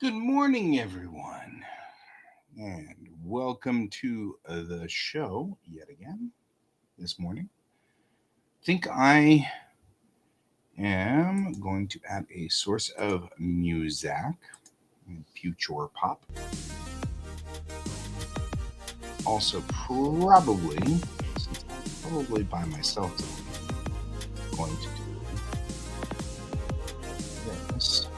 Good morning, everyone, and welcome to the show yet again this morning. Think I am going to add a source of music, future pop. Also, probably, since I'm probably by myself today, going to do this.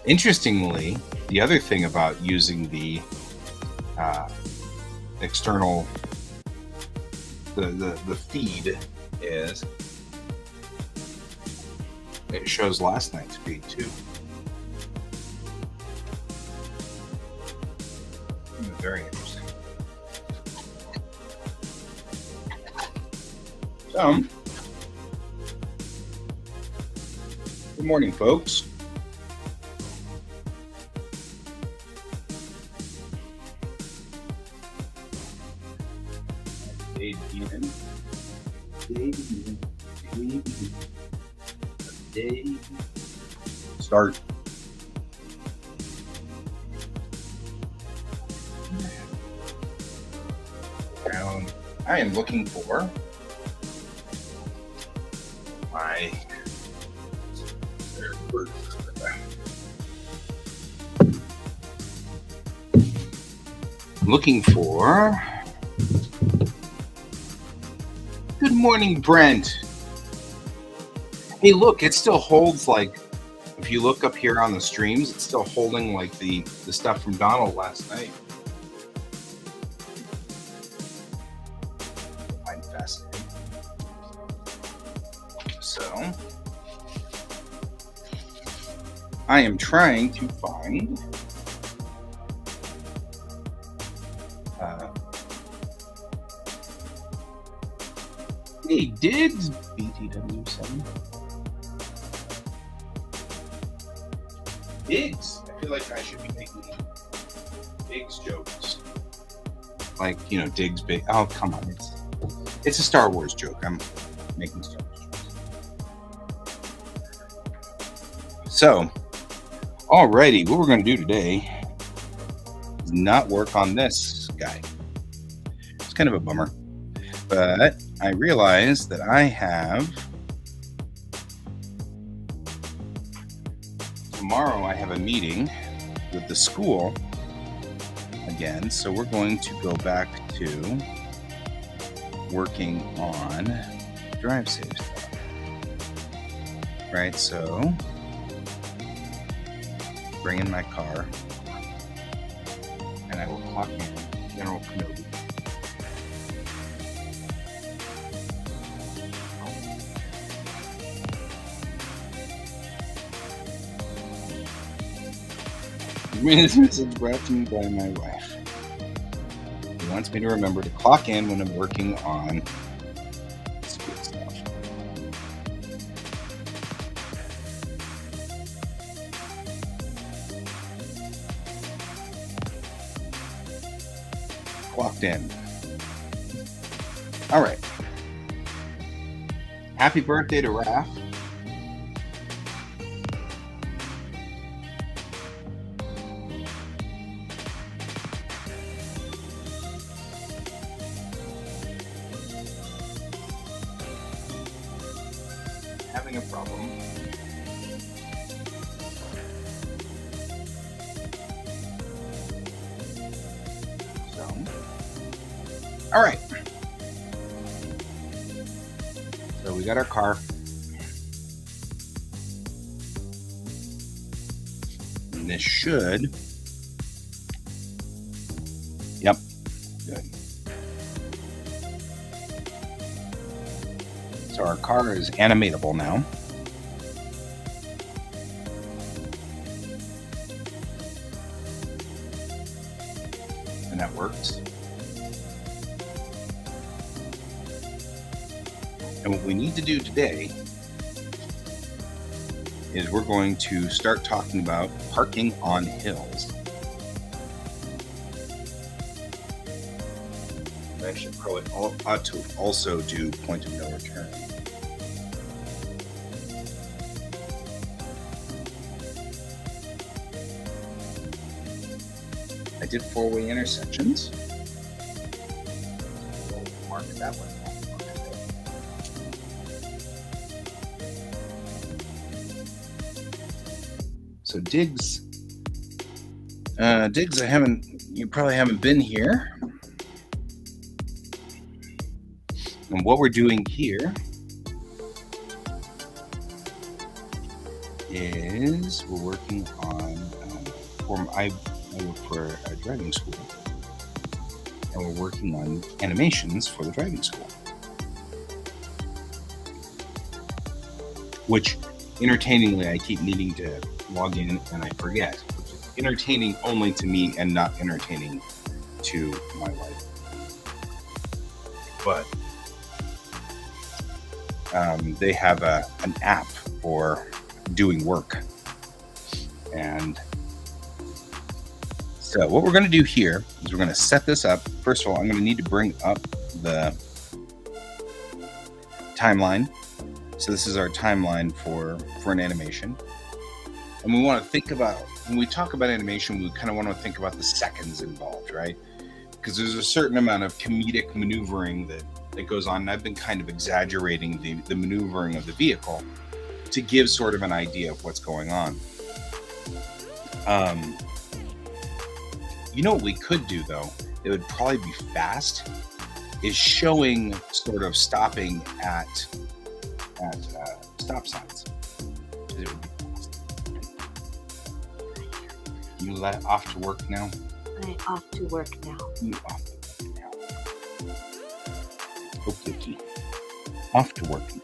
Interestingly, the other thing about using the external the feed is it shows last night's feed too. Very interesting. So, good morning, folks. Start. Now, I am looking for my Good morning, Brent. Hey, look, it still holds like, if you look up here on the streams, it's still holding like the stuff from Donald last night. I find fascinating. So, I am trying to find hey, Diggs BTW7. Diggs. I feel like I should be making Diggs jokes. Like, Diggs big. Oh, come on. It's a Star Wars joke. I'm making Star Wars jokes. So, alrighty, what we're going to do today is not work on this guy. It's kind of a bummer. But I realized that I have tomorrow I have a meeting with the school again, so we're going to go back to working on drive save stuff. Right, so bring in my car and I will clock in General Kenobi. This message brought to me by my wife. He wants me to remember to clock in when I'm working on school stuff. Clocked in. All right. Happy birthday to Raph. Having a problem. So, all right. So we got our car. And this should. Yep. Good. So our car is animatable now. And that works. And what we need to do today is we're going to start talking about parking on hills. I should probably ought to also do point of no return. I did four-way intersections. We'll mark it that way. So digs, you probably haven't been here. And what we're doing here is we're working on, I work for a driving school, and we're working on animations for the driving school, which entertainingly I keep needing to log in and I forget, which is entertaining only to me and not entertaining to my wife. But they have an app for doing work. And so what we're going to do here is we're going to set this up. First of all, I'm going to need to bring up the timeline. So this is our timeline for an animation. And we want to think about, when we talk about animation, we kind of want to think about the seconds involved, right? Because there's a certain amount of comedic maneuvering that goes on. And I've been kind of exaggerating the maneuvering of the vehicle to give sort of an idea of what's going on. You know what we could do, though? It would probably be fast, is showing sort of stopping at stop signs. It would be fast. You off to work now? I'm off to work now. You off to work now. Okay. Off to work now.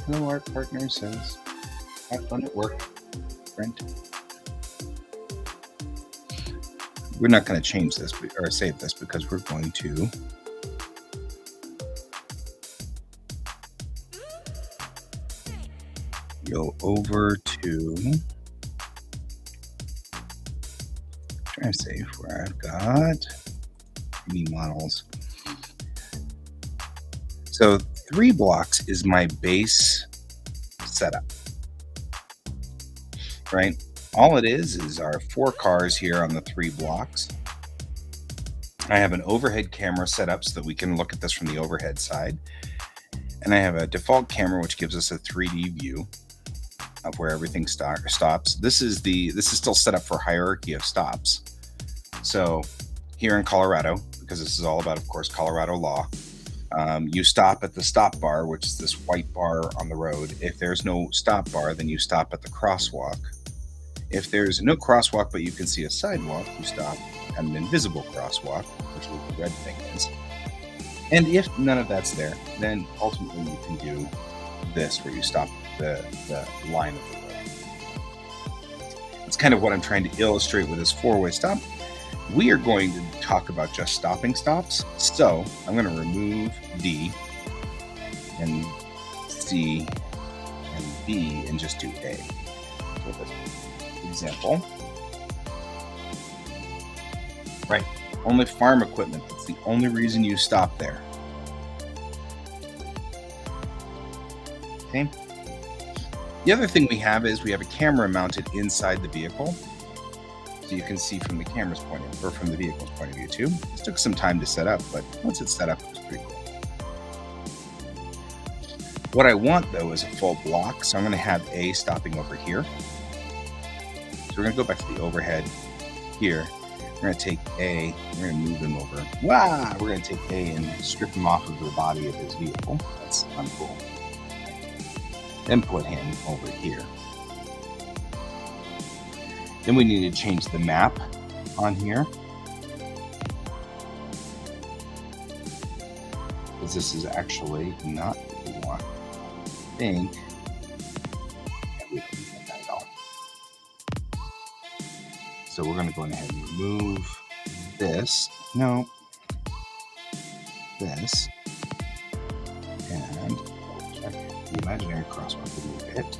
Hello, Art Partner says, have fun at work, Brent. We're not going to change this or save this because we're going to go over to try to save where I've got 3D models. So 3 blocks is my base setup, right? All it is our 4 cars here on the 3 blocks. I have an overhead camera set up so that we can look at this from the overhead side. And I have a default camera, which gives us a 3D view of where everything stops. This is still set up for hierarchy of stops. So here in Colorado, because this is all about, of course, Colorado law, you stop at the stop bar, which is this white bar on the road. If there's no stop bar, then you stop at the crosswalk. If there's no crosswalk, but you can see a sidewalk, you stop at an invisible crosswalk, which the red thing is. And if none of that's there, then ultimately you can do this, where you stop the line of the road. It's kind of what I'm trying to illustrate with this 4-way stop. We are going to talk about just stopping stops. So I'm going to remove D and C and B and just do A. So this example. Right. Only farm equipment. That's the only reason you stop there. Okay. The other thing we have is we have a camera mounted inside the vehicle. So you can see from the camera's point of view, or from the vehicle's point of view too. This took some time to set up, but once it's set up, it was pretty cool. What I want though is a full block. So I'm going to have A stopping over here. So we're going to go back to the overhead here. We're going to take A, we're going to move him over. Wow! We're going to take A and strip him off of the body of his vehicle. That's uncool. Then put him over here. Then we need to change the map on here, because this is actually not what we want. I think we don't need that at all. So we're going to go ahead and remove this. No. This. And check the imaginary crosswalk a little bit.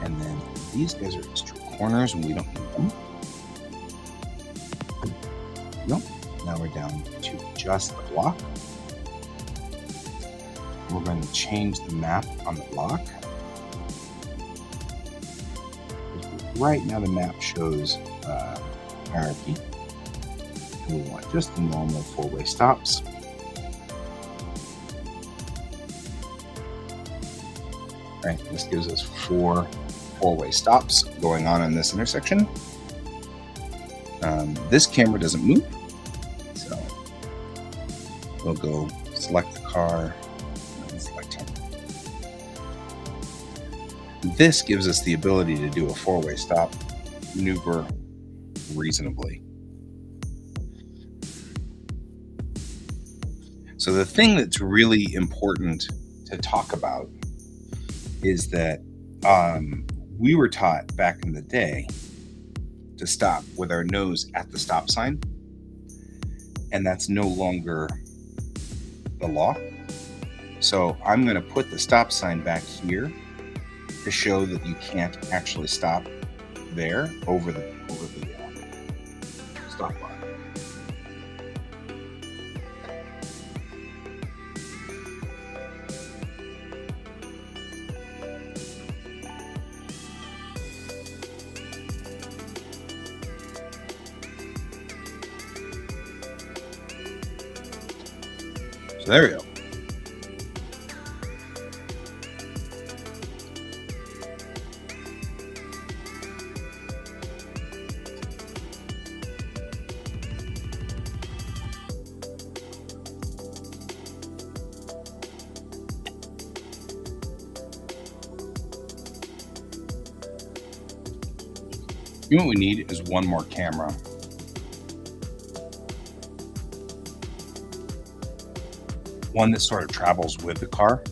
And then these guys are just corners and we don't need them. Nope. Now we're down to just the block. We're going to change the map on the block. right now the map shows hierarchy. And we want just the normal four-way stops. Right, this gives us four-way stops going on in this intersection. This camera doesn't move, so we'll go select the car and select him. This gives us the ability to do a four-way stop, maneuver reasonably. So the thing that's really important to talk about is that we were taught back in the day to stop with our nose at the stop sign, and that's no longer the law. So I'm going to put the stop sign back here to show that you can't actually stop there over the stop bar. So there we go. You know what we need is one more camera. One that sort of travels with the car.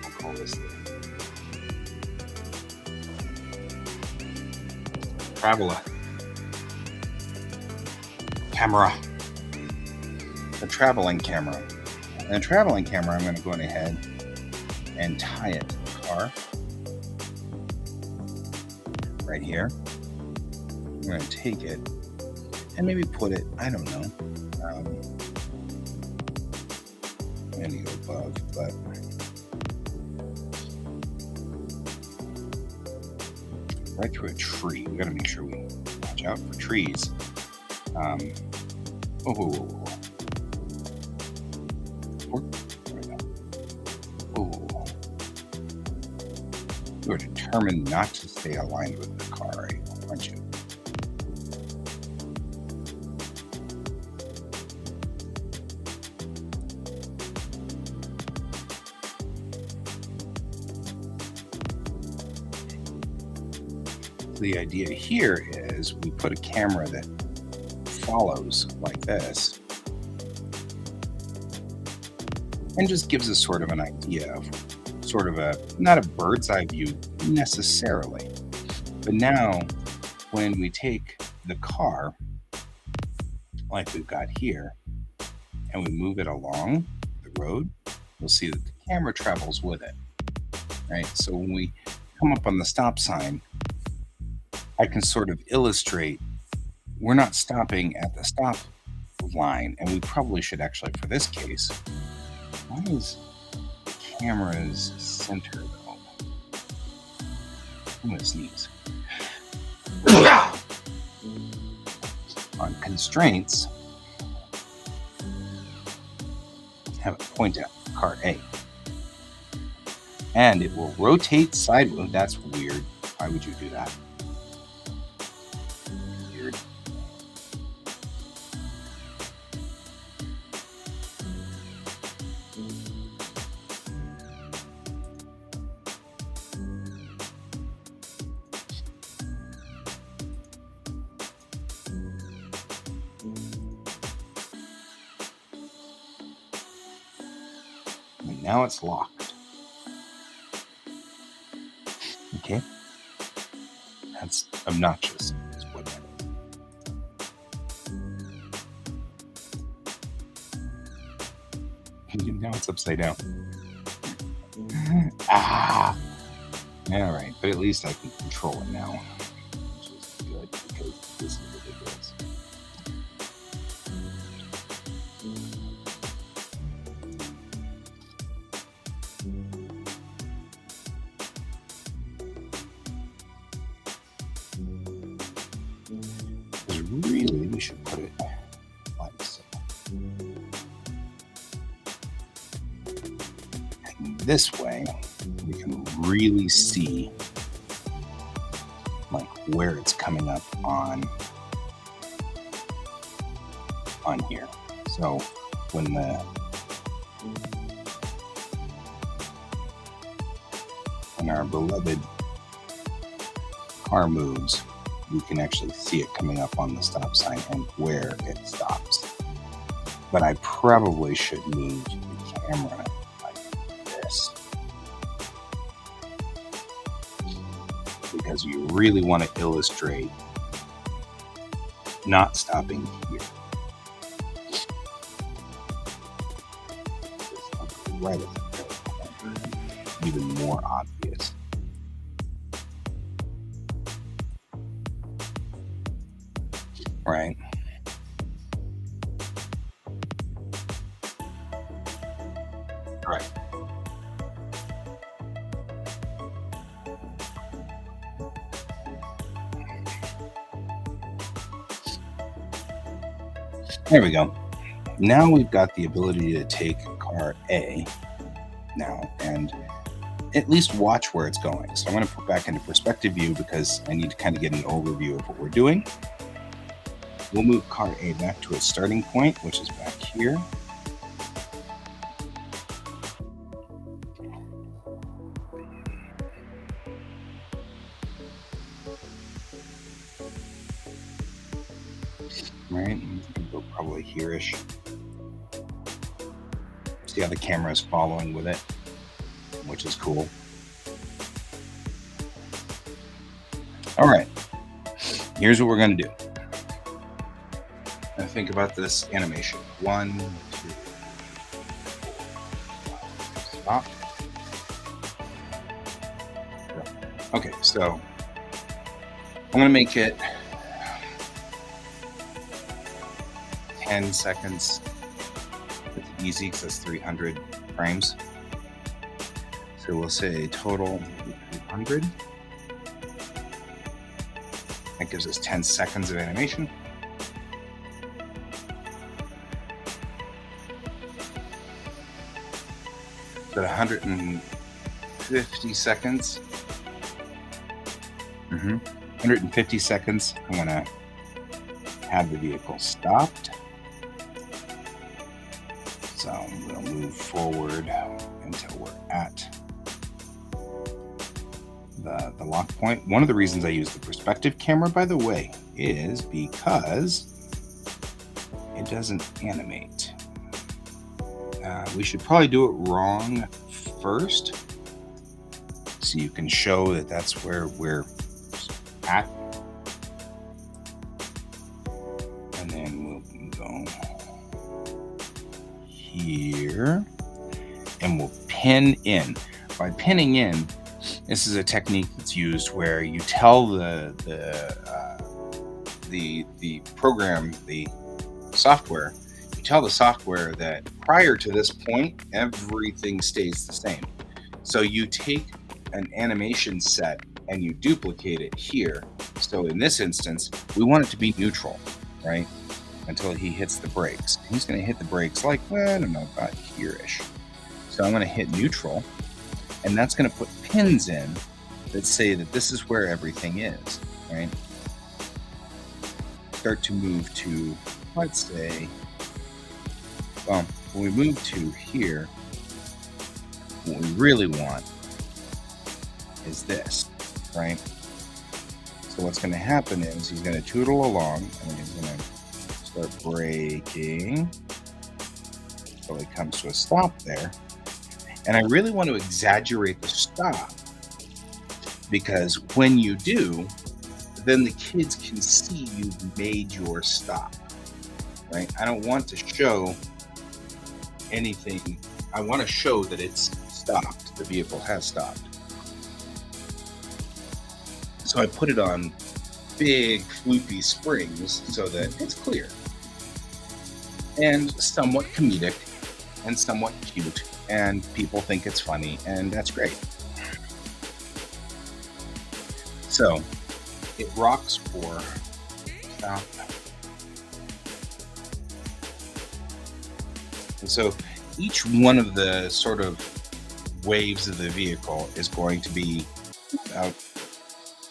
I'll call this Traveler camera. The traveling camera. And the traveling camera, I'm going to go ahead and tie it to the car right here. I'm going to take it and maybe put it, I don't know, I'm going to go above, but right through a tree. We got to make sure we watch out for trees. You are determined not to stay aligned with the car, aren't you? The idea here is we put a camera that follows like this and just gives us sort of an idea of sort of not a bird's eye view necessarily, but now when we take the car like we've got here and we move it along the road, we'll see that the camera travels with it, right? So when we come up on the stop sign, I can sort of illustrate we're not stopping at the stop line, and we probably should actually, for this case, why is the camera's center though? I'm gonna sneeze. On constraints, have it point at car A. And it will rotate sideways. That's weird. Why would you do that? Weird. And now it's locked. Okay. That's obnoxious, is what that is. Now it's upside down. Ah! All right, but at least I can control it now, which is good because this is ridiculous. we should put it like so. And this way, we can really see like where it's coming up on here. So when our beloved car moves, we can actually see it coming up on the stop sign and where it stops. But I probably should move the camera like this, because you really want to illustrate not stopping here. Right at the even more obvious. Right? Right. There we go. Now we've got the ability to take car A now and at least watch where it's going. So I'm going to put back into perspective view because I need to kind of get an overview of what we're doing. We'll move car A back to its starting point, which is back here. Right, go probably here-ish. See how the camera is following with it, which is cool. All right, here's what we're going to do. Now think about this animation. 1, 2, 3, 4, 5. Stop. Okay, so I'm going to make it 10 seconds. It's easy because it's 300 frames. So we'll say total 300. That gives us 10 seconds of animation. So 150 seconds. 150 seconds. I'm going to have the vehicle stopped. So we'll move forward until we're at the lock point. One of the reasons I use the perspective camera, by the way, is because it doesn't animate. We should probably do it wrong first, so you can show that that's where we're at. And then we'll go here and we'll pin in. By pinning in, this is a technique that's used where you tell the program, the software, you tell the software that prior to this point, everything stays the same. So you take an animation set and you duplicate it here. So in this instance, we want it to be neutral, right? Until he hits the brakes. He's going to hit the brakes like, well, I don't know, about here-ish. So I'm going to hit neutral, and that's going to put pins in that say that this is where everything is, right? Start to move to, let's say, well, when we move to here, what we really want is this, right? So what's going to happen is he's going to tootle along, and he's going to start braking until he comes to a stop there. And I really want to exaggerate the stop, because when you do, then the kids can see you've made your stop, right? I don't want to show anything. I want to show that it's stopped. The vehicle has stopped. So I put it on big floopy springs so that it's clear and somewhat comedic and somewhat cute, and people think it's funny, and that's great. So it rocks for stop, So each one of the sort of waves of the vehicle is going to be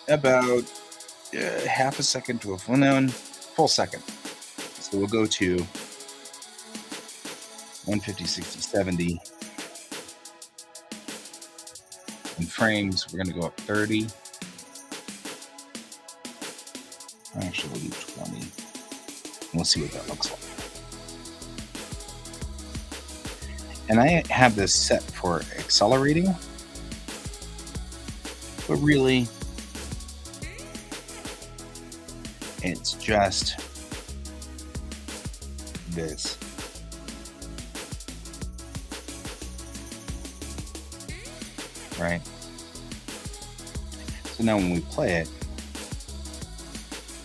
about half a second to a full second. So we'll go to 150, 60, 70. In frames, we're going to go up 30. Actually, we'll do 20. And we'll see what that looks like. And I have this set for accelerating, but really, it's just this. Right? So now when we play it,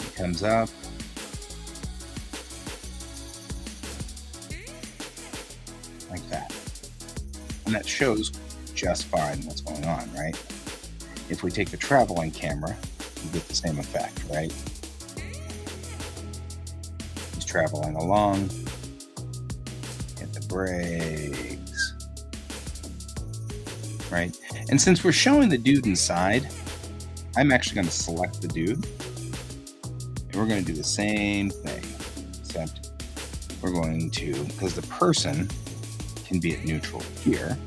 it comes up. Like that. And that shows just fine what's going on, right? If we take the traveling camera, you get the same effect, right? He's traveling along. Hit the brakes. Right? And since we're showing the dude inside, I'm actually going to select the dude. And we're going to do the same thing, except we're going to, because the person can be at neutral here.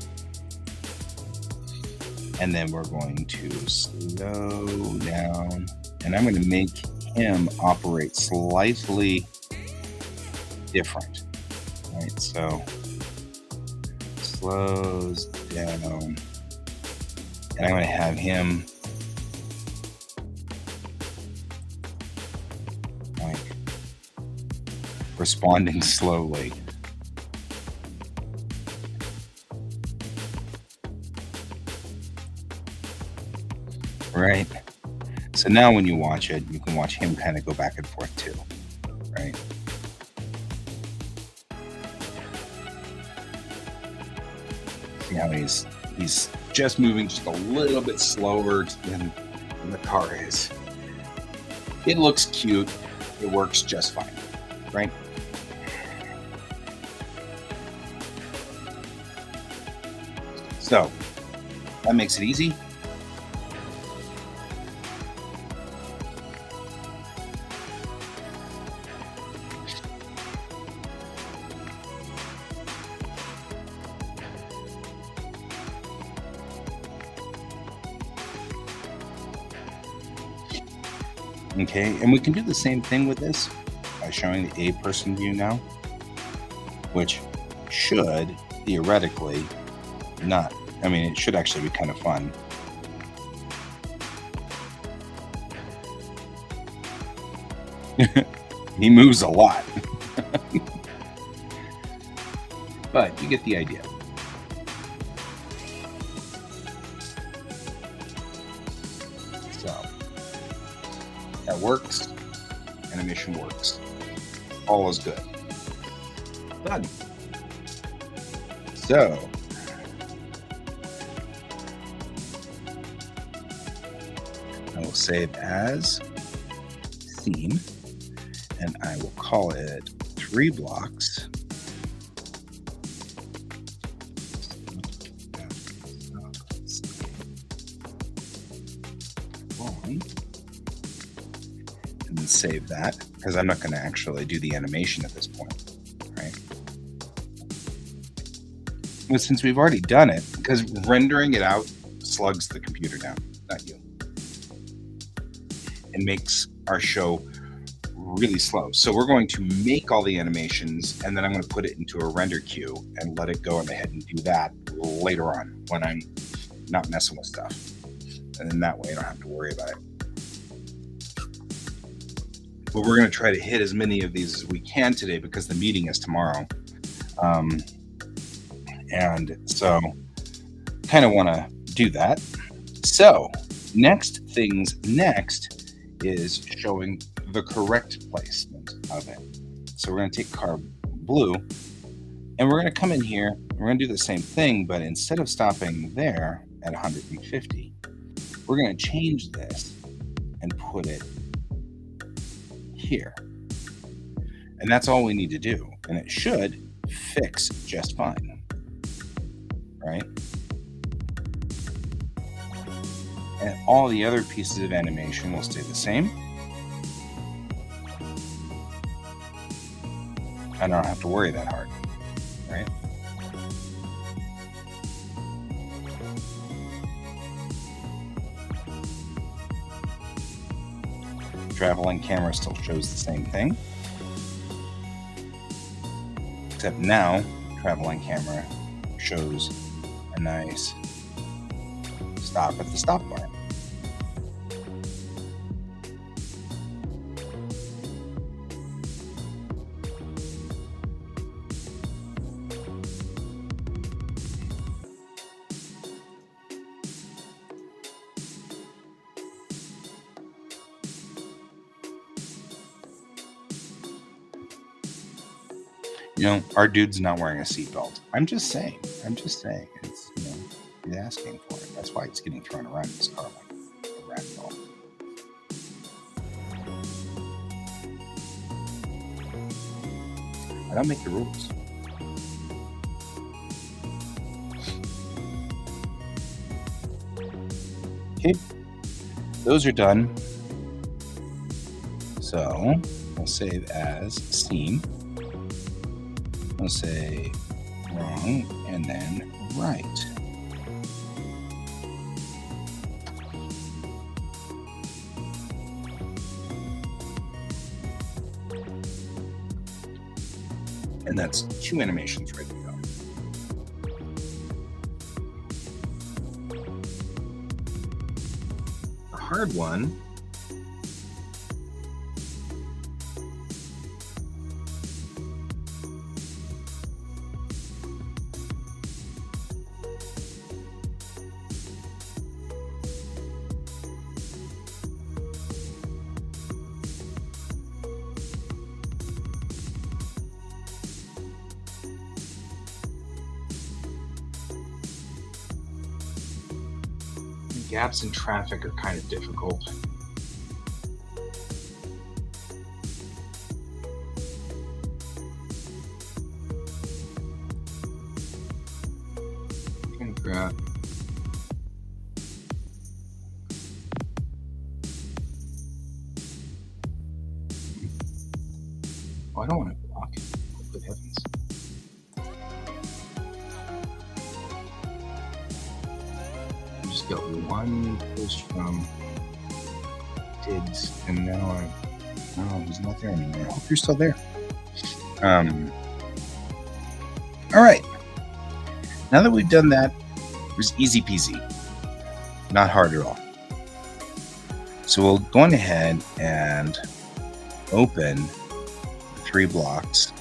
And then we're going to slow down. And I'm going to make him operate slightly different. Right? So slows down. And I'm going to have him like responding slowly. Right? So now when you watch it, you can watch him kind of go back and forth too. Right? See how he's just moving just a little bit slower than the car is. It looks cute. It works just fine, right? So that makes it easy. Okay, and we can do the same thing with this by showing the A-person view now, which should theoretically not, I mean, it should actually be kind of fun. He moves a lot. But you get the idea. So that works. Animation works. All is good. Done. So I will save as scene, and I will call it 3 blocks. And then save that, because I'm not going to actually do the animation at this point, right? But since we've already done it, because rendering it out slugs the computer down, not you. It makes our show really slow. So we're going to make all the animations, and then I'm going to put it into a render queue and let it go ahead and do that later on when I'm not messing with stuff. And then that way I don't have to worry about it. But we're going to try to hit as many of these as we can today because the meeting is tomorrow. And so kind of want to do that. So next is showing the correct placement of it. So we're going to take car blue and we're going to come in here. We're going to do the same thing, but instead of stopping there at 150, we're going to change this and put it here. And that's all we need to do. And it should fix just fine, right? And all the other pieces of animation will stay the same. I don't have to worry that hard, right? Traveling camera still shows the same thing, except now traveling camera shows a nice stop at the stop bar. You know, our dude's not wearing a seatbelt. I'm just saying. It's, you know, he's asking for it. That's why he's getting thrown around in his car like a rag doll. I don't make the rules. Okay, those are done. So we'll save as scene. We'll say wrong and then right. And that's 2 animations ready to go. The hard one gaps in traffic are kind of difficult. Oh, I don't want to block it. Good heavens. I just got one post from Diggs, and now he's not there anymore. I hope you're still there. All right. Now that we've done that, it was easy peasy. Not hard at all. So we'll go on ahead and open 3 blocks.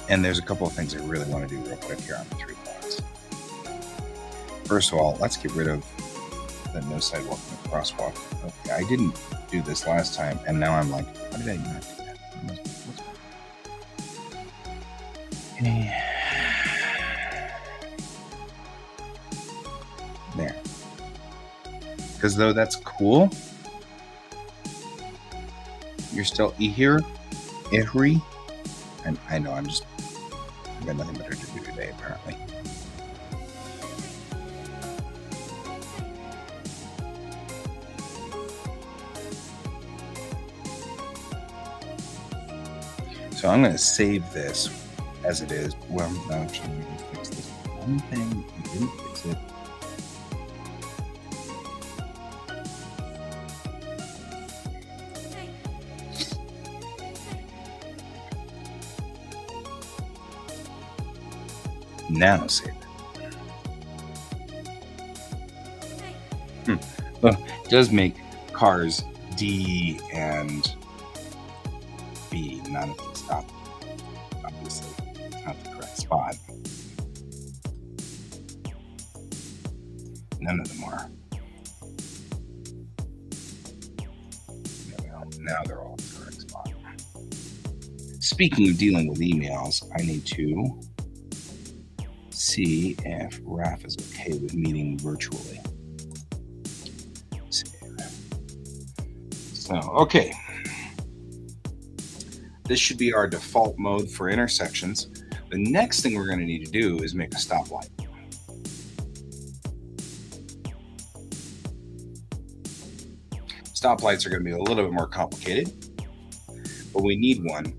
And there's a couple of things I really want to do real quick here on the 3 blocks. First of all, let's get rid of the no sidewalk, no crosswalk. Okay, I didn't do this last time, and now I'm like, how did I not do that? Okay. There. Because though that's cool, you're still here, Ihri, and I know I've got nothing better to do today, apparently. So I'm going to save this as it is. Well, no, actually, we can fix this one thing. We didn't fix it. Now save it. Well, it does make cars D and B not at the stop. Obviously, it's not the correct spot. None of them are. There we go. Now they're all at the correct spot. Speaking of dealing with emails, I need to see if Raf is okay with meeting virtually. So, okay. This should be our default mode for intersections. The next thing we're going to need to do is make a stoplight. Stoplights are going to be a little bit more complicated, but we need one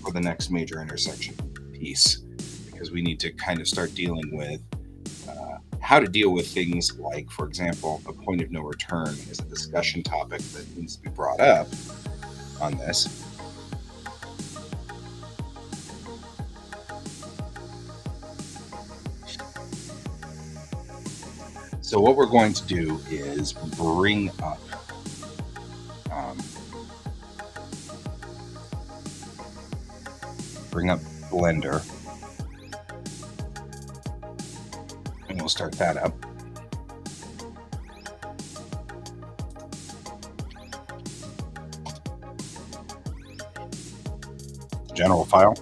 for the next major intersection piece, because we need to kind of start dealing with how to deal with things like, for example, a point of no return is a discussion topic that needs to be brought up on this. So what we're going to do is bring up Blender, and we'll start that up. General file.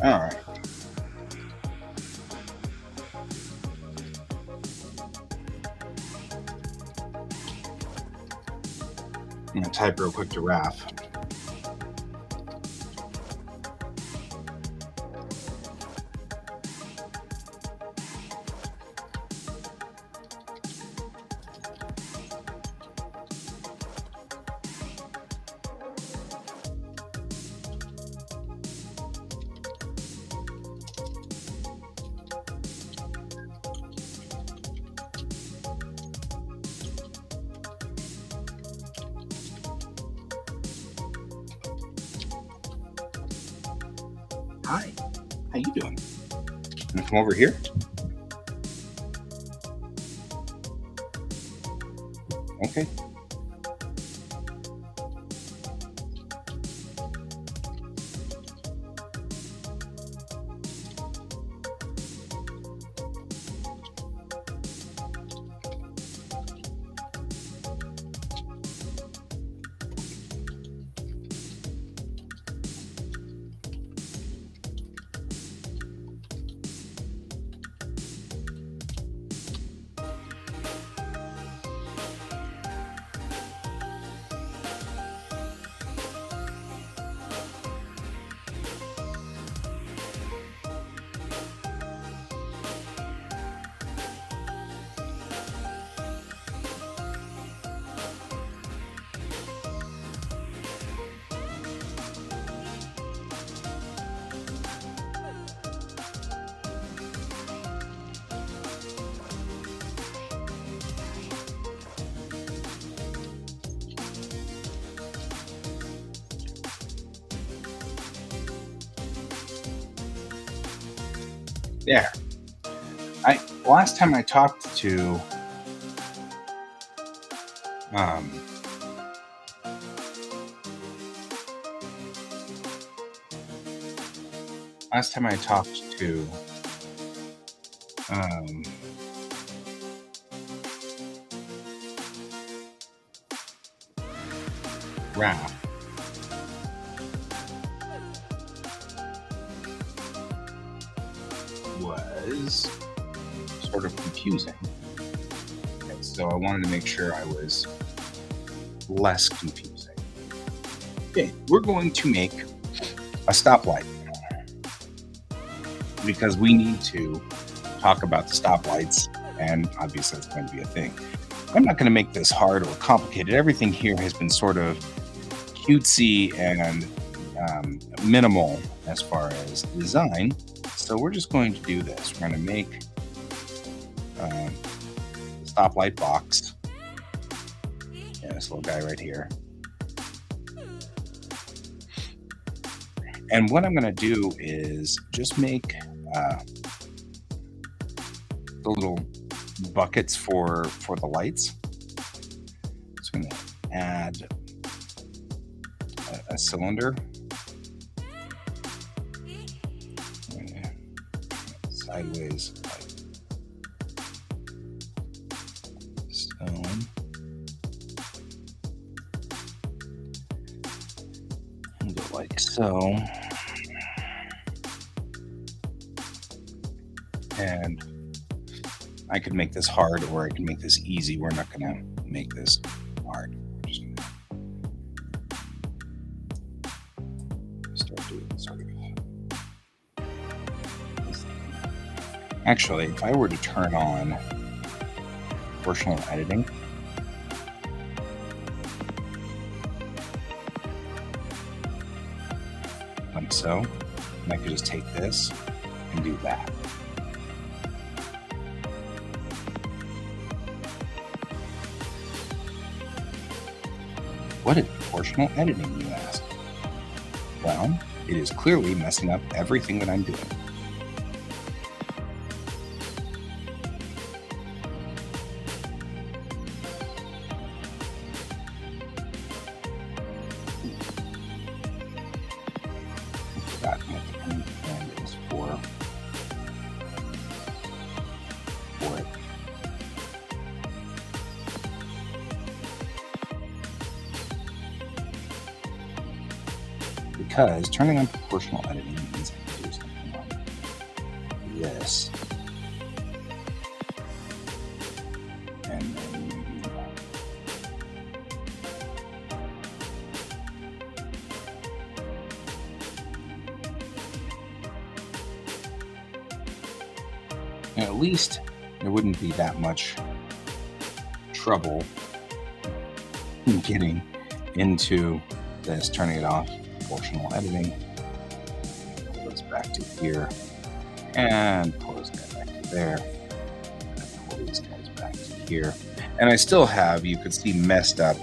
All right. I'm going to type real quick to Raf. Hi, how you doing? Gonna come over here? Okay. There. Last time I talked to Raf, was sort of confusing. Okay, so I wanted to make sure I was less confusing. Okay, we're going to make a stoplight because we need to talk about the stoplights, and obviously it's going to be a thing. I'm not going to make this hard or complicated. Everything here has been sort of cutesy and minimal as far as design. So we're just going to do this. We're going to make a stoplight box. Yeah, this little guy right here. And what I'm going to do is just make the little buckets for the lights. So I'm going to add a cylinder. Sideways light. like so. And I could make this hard or I can make this easy. We're not going to make this hard. We're just going to start doing sort of this thing. Actually, if I were to turn on proportional editing, like so, and I could just take this and do that. What is proportional editing, you ask? Well, it is clearly messing up everything that I'm doing. I forgot what the command is for it. Because turning on proportional editing means I can do something like this. And then maybe at least there wouldn't be that much trouble getting into this, turning it off. Proportional editing. Pull this back to here and pull this guy back to there and pull these guys back to here. And I still have, you could see, messed up,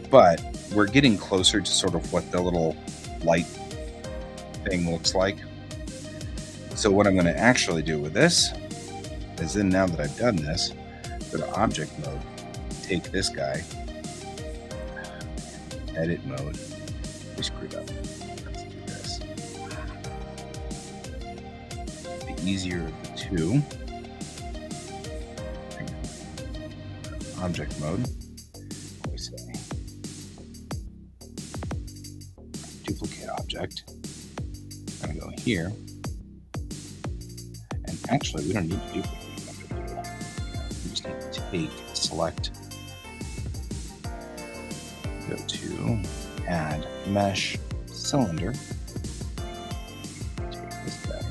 but we're getting closer to sort of what the little light thing looks like. So what I'm going to actually do with this is then, now that I've done this, go to object mode, take this guy, edit mode. We screwed up. Let's do this. The easier of the two. Object mode. We say duplicate object. I'm going to go here. And actually, we don't need to duplicate object. We just need to take, select, go to add mesh cylinder. Take this guy,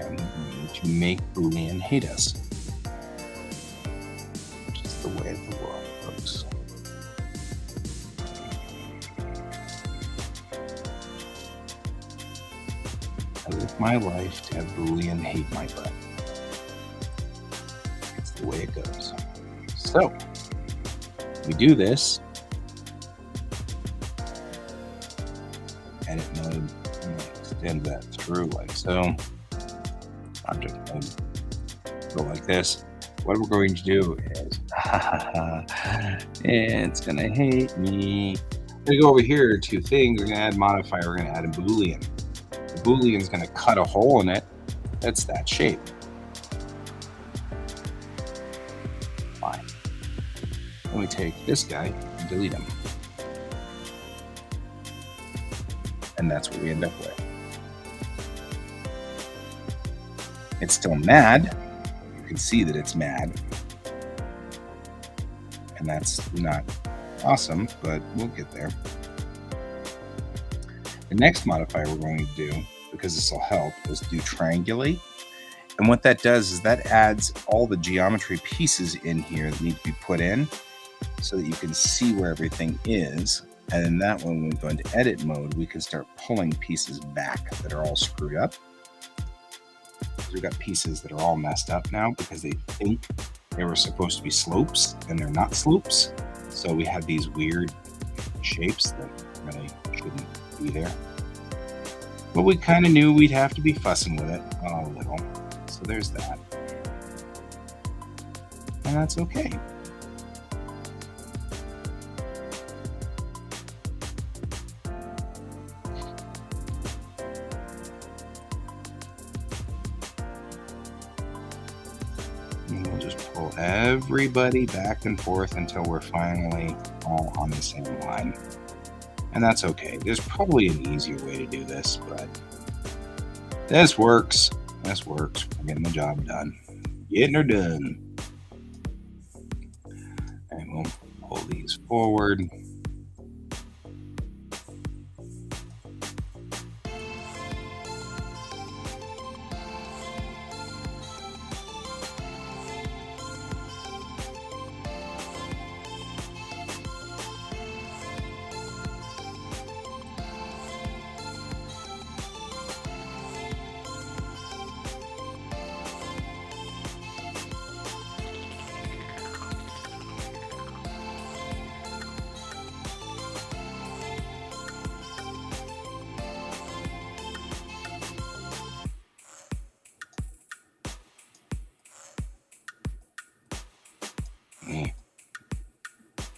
and we need to make Boolean hate us, which is the way of the world, folks. I live my life to have Boolean hate my butt. It's the way it goes. So we do this. Edit mode, I'm going to extend that through like so. Object mode, go like this. What we're going to do is, it's going to hate me. I'm going to go over here to things. We're going to add modifier. We're going to add a Boolean. The Boolean is going to cut a hole in it. That's that shape. Fine. Then we take this guy and delete him. And that's what we end up with. It's still mad. You can see that it's mad. And that's not awesome, but we'll get there. The next modifier we're going to do, because this will help, is do triangulate. And what that does is that adds all the geometry pieces in here that need to be put in so that you can see where everything is. And in that one, when we go into edit mode, we can start pulling pieces back that are all screwed up. We've got pieces that are all messed up now because they think they were supposed to be slopes and they're not slopes. So we have these weird shapes that really shouldn't be there. But we kind of knew we'd have to be fussing with it a little. So there's that. And that's okay. And we'll just pull everybody back and forth until we're finally all on the same line. And that's okay. There's probably an easier way to do this, but this works. This works. We're getting the job done. Getting her done. And we'll pull these forward.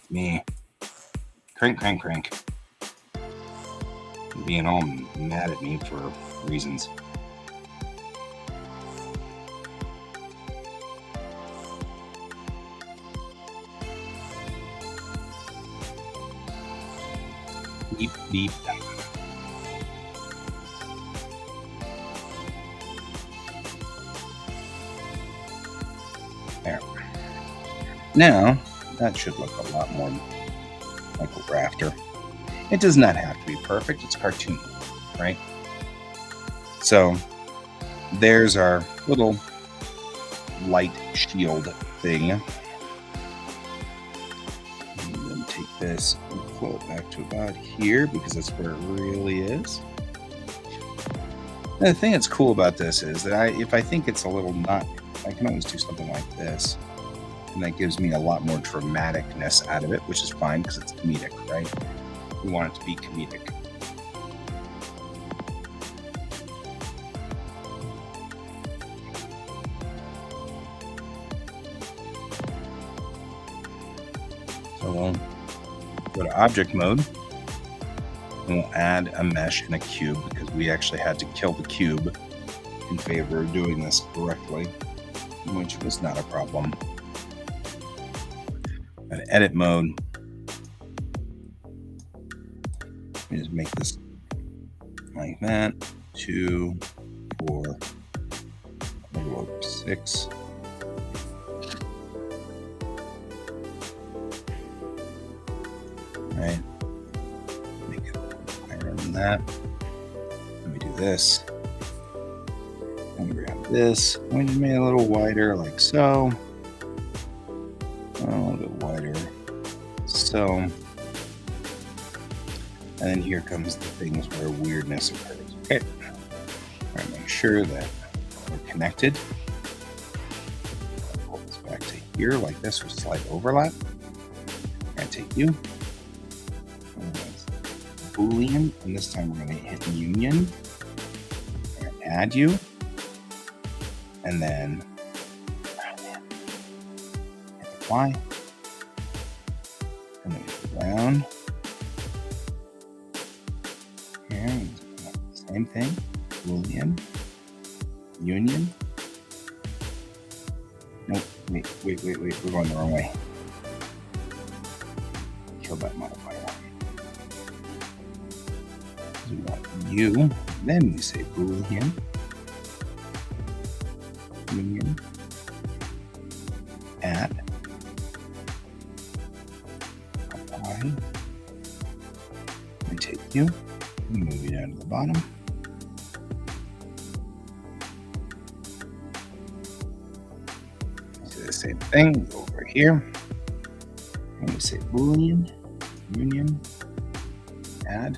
Me. Crank, crank, crank. Being all mad at me for reasons. Beep, beep. There. Now, that should look a lot more like a rafter. It does not have to be perfect. It's cartoony, right? So there's our little light shield thing. And then take this and pull it back to about here because that's where it really is. And the thing that's cool about this is that if I think it's a little not, I can always do something like this. And that gives me a lot more dramaticness out of it, which is fine because it's comedic, right? We want it to be comedic. So we'll go to object mode and we'll add a mesh and a cube because we actually had to kill the cube in favor of doing this correctly, which was not a problem. And edit mode. Just make this like that. 2, 4, 6. Right. Make it higher than that. Let me do this. And grab this. We just made it a little wider, like so. A little bit wider. So. And then here comes the things where weirdness occurs. Okay. All right, make sure that we're connected. Pull this back to here like this with slight overlap. I'm going to take you. Boolean. And this time we're going to hit union. We're going to add you. And then hit apply. And then go down. Same thing, Boolean, union. Nope, wait, we're going the wrong way. Kill that modifier. We want you, then we say Boolean, union, add, apply. We take you, move you down to the bottom. Same thing over here. And we say Boolean, union, add,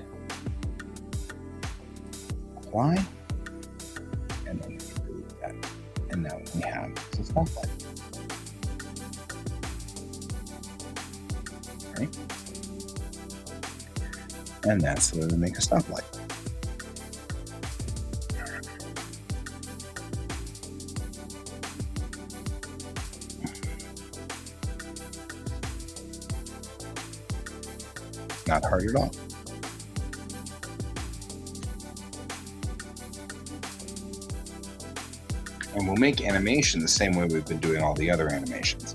apply, and then we can do that. And now we have a stoplight. Right? And that's the way we make a stoplight. Not hard at all. And we'll make animation the same way we've been doing all the other animations.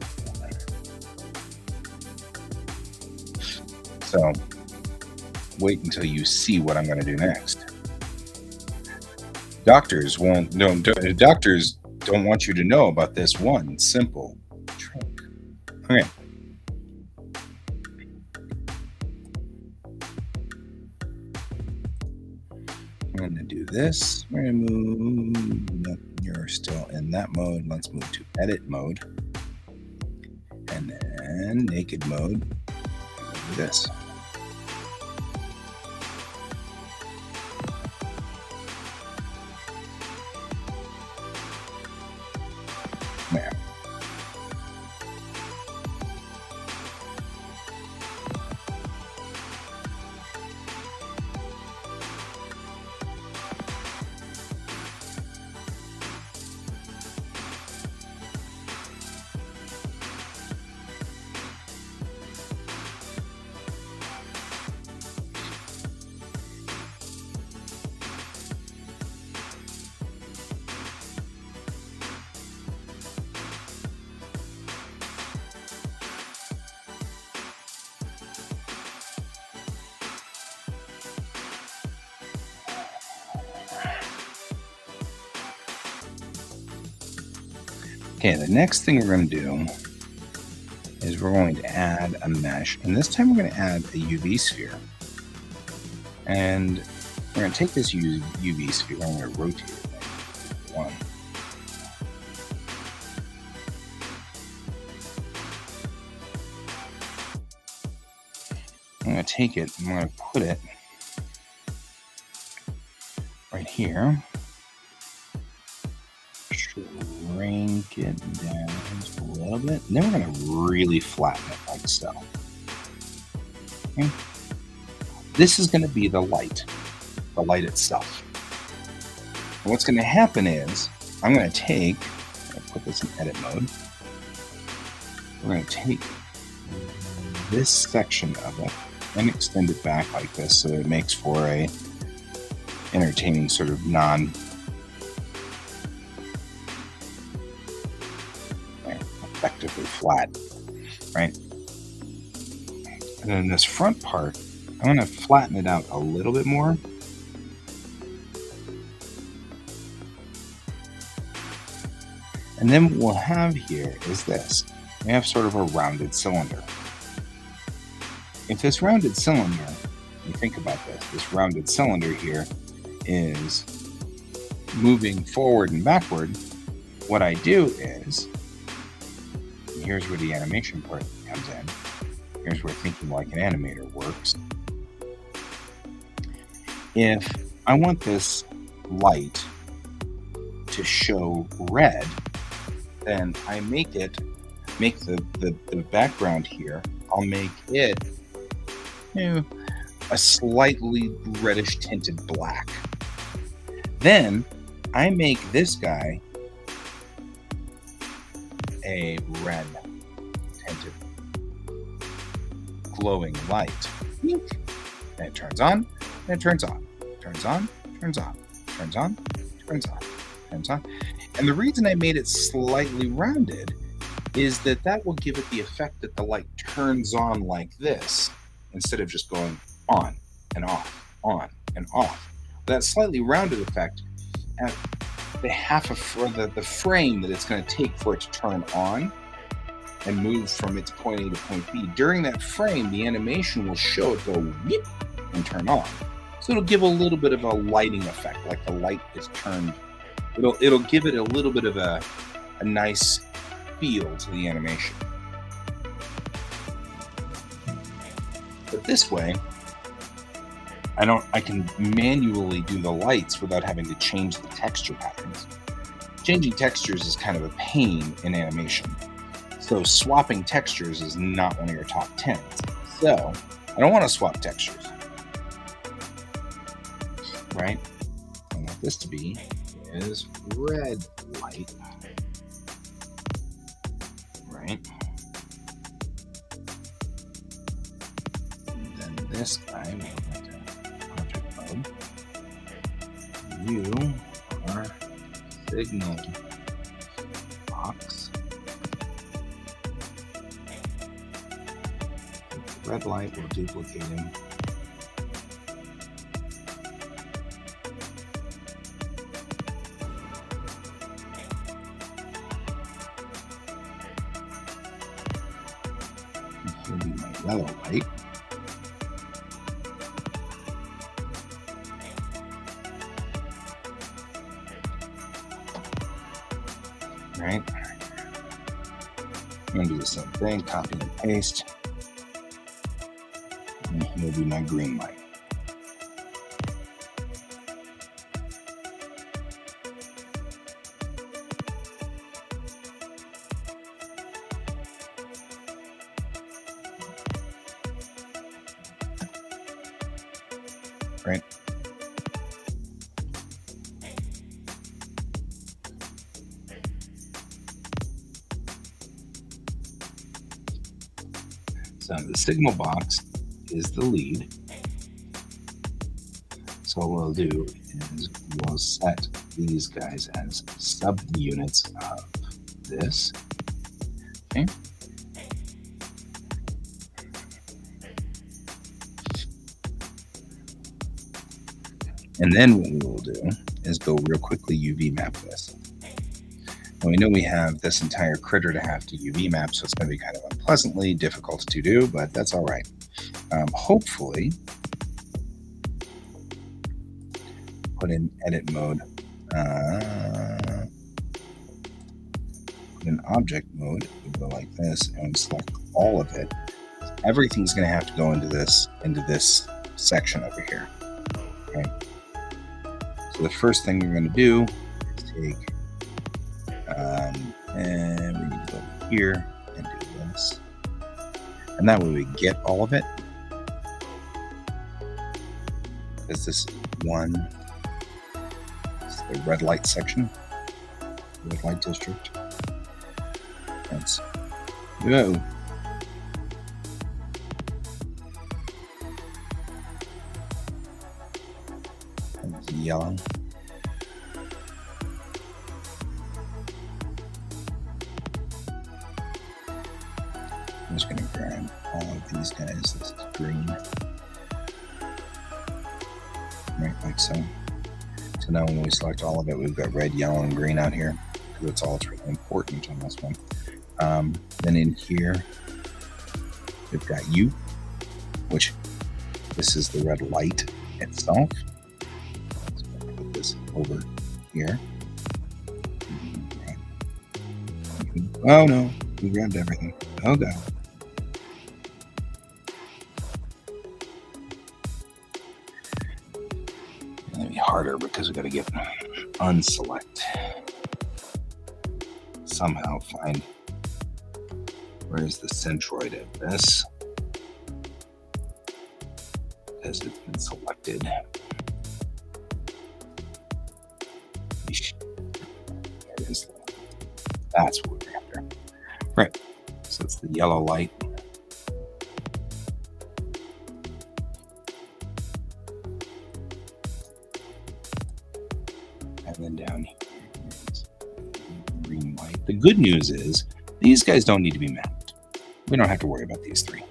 So wait until you see what I'm going to do next. Doctors don't want you to know about this one simple trick. Okay. I'm going to do this. We're going to move. You're still in that mode. Let's move to edit mode. And then naked mode. Do this. There. Okay, the next thing we're going to do is we're going to add a mesh, and this time we're going to add a UV sphere. And we're going to take this UV sphere, I'm going to rotate it like 1. I'm going to take it, I'm going to put it right here. Shrink it down just a little bit. And then we're going to really flatten it like so. Okay. This is going to be the light itself. And what's going to happen is I'm going to put this in edit mode. We're going to take this section of it and extend it back like this so that it makes for a entertaining sort of effectively flat, right? And then this front part, I'm going to flatten it out a little bit more. And then what we'll have here is this. We have sort of a rounded cylinder. If this rounded cylinder, you think about this rounded cylinder here is moving forward and backward, what I do is, and here's where the animation part comes in. Here's where thinking like an animator works. If I want this light to show red, then I make the background here, I'll make it a slightly reddish tinted black. Then I make this guy a red tinted glowing light. And it turns on, and it turns on, turns on, turns on, turns on, turns on, turns on. And the reason I made it slightly rounded is that will give it the effect that the light turns on like this instead of just going on and off, on and off. That slightly rounded effect at the the frame that it's going to take for it to turn on and move from its point A to point B. During that frame, the animation will show it go whoop and turn on. So it'll give a little bit of a lighting effect, like the light is turned. It'll give it a little bit of a nice feel to the animation. But this way, I can manually do the lights without having to change the texture patterns. Changing textures is kind of a pain in animation. So swapping textures is not one of your top 10s. So I don't want to swap textures. Right? I want this to be is red light. Right? And then this guy will go to portrait mode. You are signal box. Red light will duplicate him. will be my yellow light. Right. I'm going to do the same thing, copy and paste. And here will be my green light. Right. So the signal box is the lead. So what we'll do is we'll set these guys as subunits of this. Okay. And then what we will do is go real quickly UV map this. And we know we have this entire critter to have to UV map, so it's going to be kind of unpleasantly difficult to do, but that's all right. Hopefully, put in edit mode, put in object mode, we go like this, and select all of it. Everything's going to have to go into this section over here. Okay. So the first thing we're going to do is take, and we need to go over here and do this. And that way we get all of it. Because this is the red light section, red light district. Let's go. That's yellow. I'm just going to grab all of these guys. This is green. Right, like so. So now when we select all of it, we've got red, yellow, and green out here. Because that's all that's really important on this one. Then in here, we've got U, which this is the red light itself. Let's put this over here. Oh no, we grabbed everything. Oh god. It'll be harder because we got to get unselect. Somehow find where's the centroid of this, because it's been selected. There it is. That's what we're after. Right. So it's the yellow light. And then down here is green light. The good news is these guys don't need to be mapped. We don't have to worry about these three.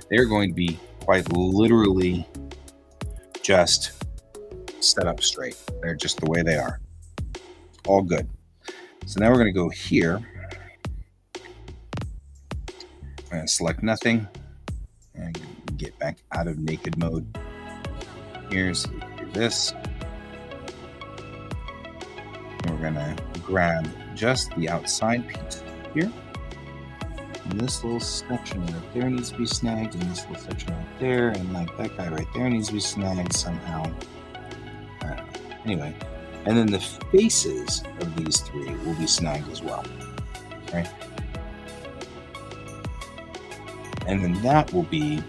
They're going to be quite literally just set up straight. They're just the way they are. All good. So now we're going to go here. I'm going to select nothing and get back out of naked mode. Here's this. And we're going to grab just the outside piece here. And this little section right there needs to be snagged, and this little section right there, and like that guy right there needs to be snagged somehow. I don't know. Anyway, and then the faces of these three will be snagged as well, right? And then that will be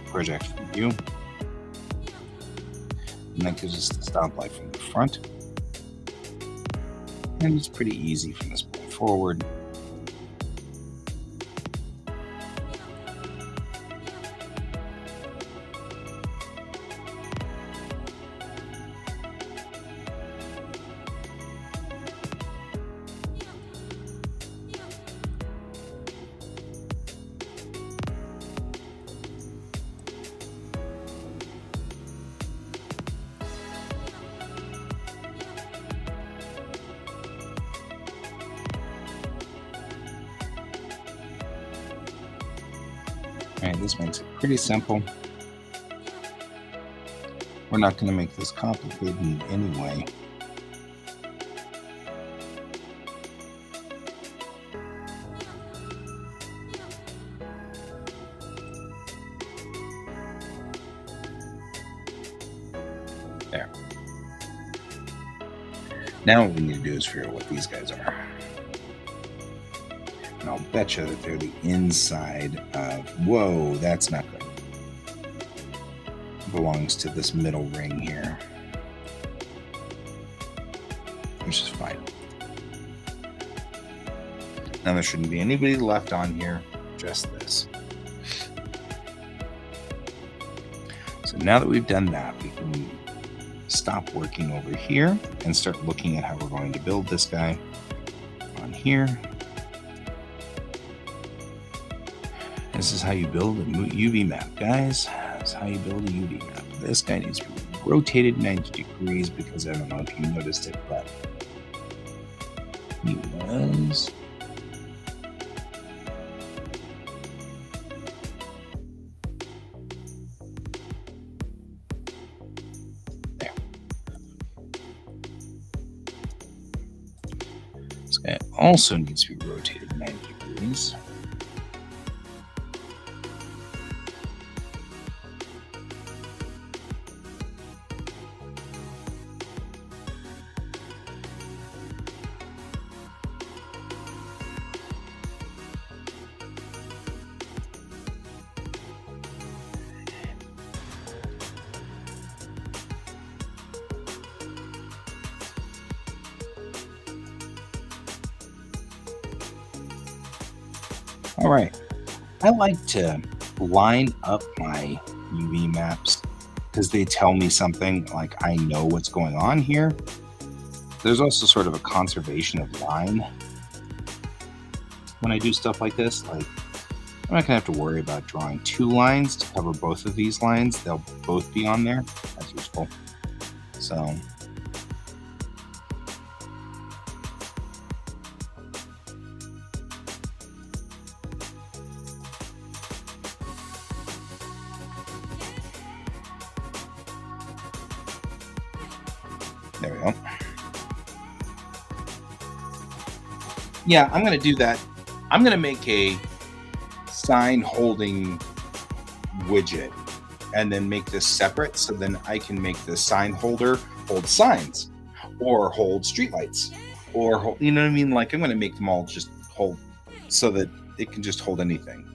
project view. And that gives us the stoplight from the front. And it's pretty easy from this point forward. All right, this makes it pretty simple. We're not going to make this complicated in any way. There. Now what we need to do is figure out what these guys are. And I'll bet you that they're the inside of... Whoa, that's not good. Belongs to this middle ring here. Which is fine. Now there shouldn't be anybody left on here. Just this. So now that we've done that, we can stop working over here and start looking at how we're going to build this guy on here. This is how you build a UV map, guys. This is how you build a UV map. This guy needs to be rotated 90 degrees because I don't know if you noticed it, but he was. There. This guy also needs to be rotated 90 degrees. All right, I like to line up my UV maps because they tell me something, like I know what's going on here. There's also sort of a conservation of line when I do stuff like this. Like, I'm not gonna have to worry about drawing two lines to cover both of these lines. They'll both be on there. That's useful. So there we go. Yeah, I'm going to do that. I'm going to make a sign holding widget and then make this separate so then I can make the sign holder hold signs or hold streetlights or hold, you know what I mean? Like, I'm going to make them all just hold so that it can just hold anything.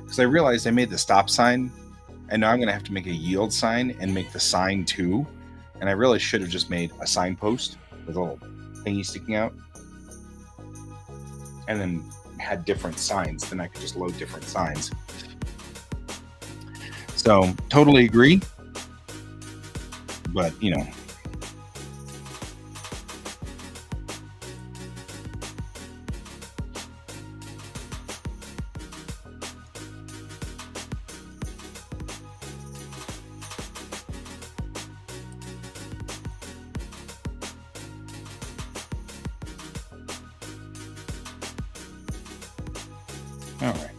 Because I realized I made the stop sign and now I'm going to have to make a yield sign and make the sign too. And I really should have just made a signpost with a little thingy sticking out and then had different signs. Then I could just load different signs. So totally agree. But, you know. All right.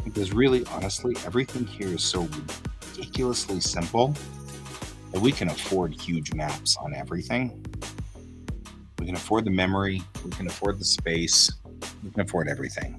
Because really, honestly, everything here is so ridiculously simple that we can afford huge maps on everything. We can afford the memory, we can afford the space, we can afford everything.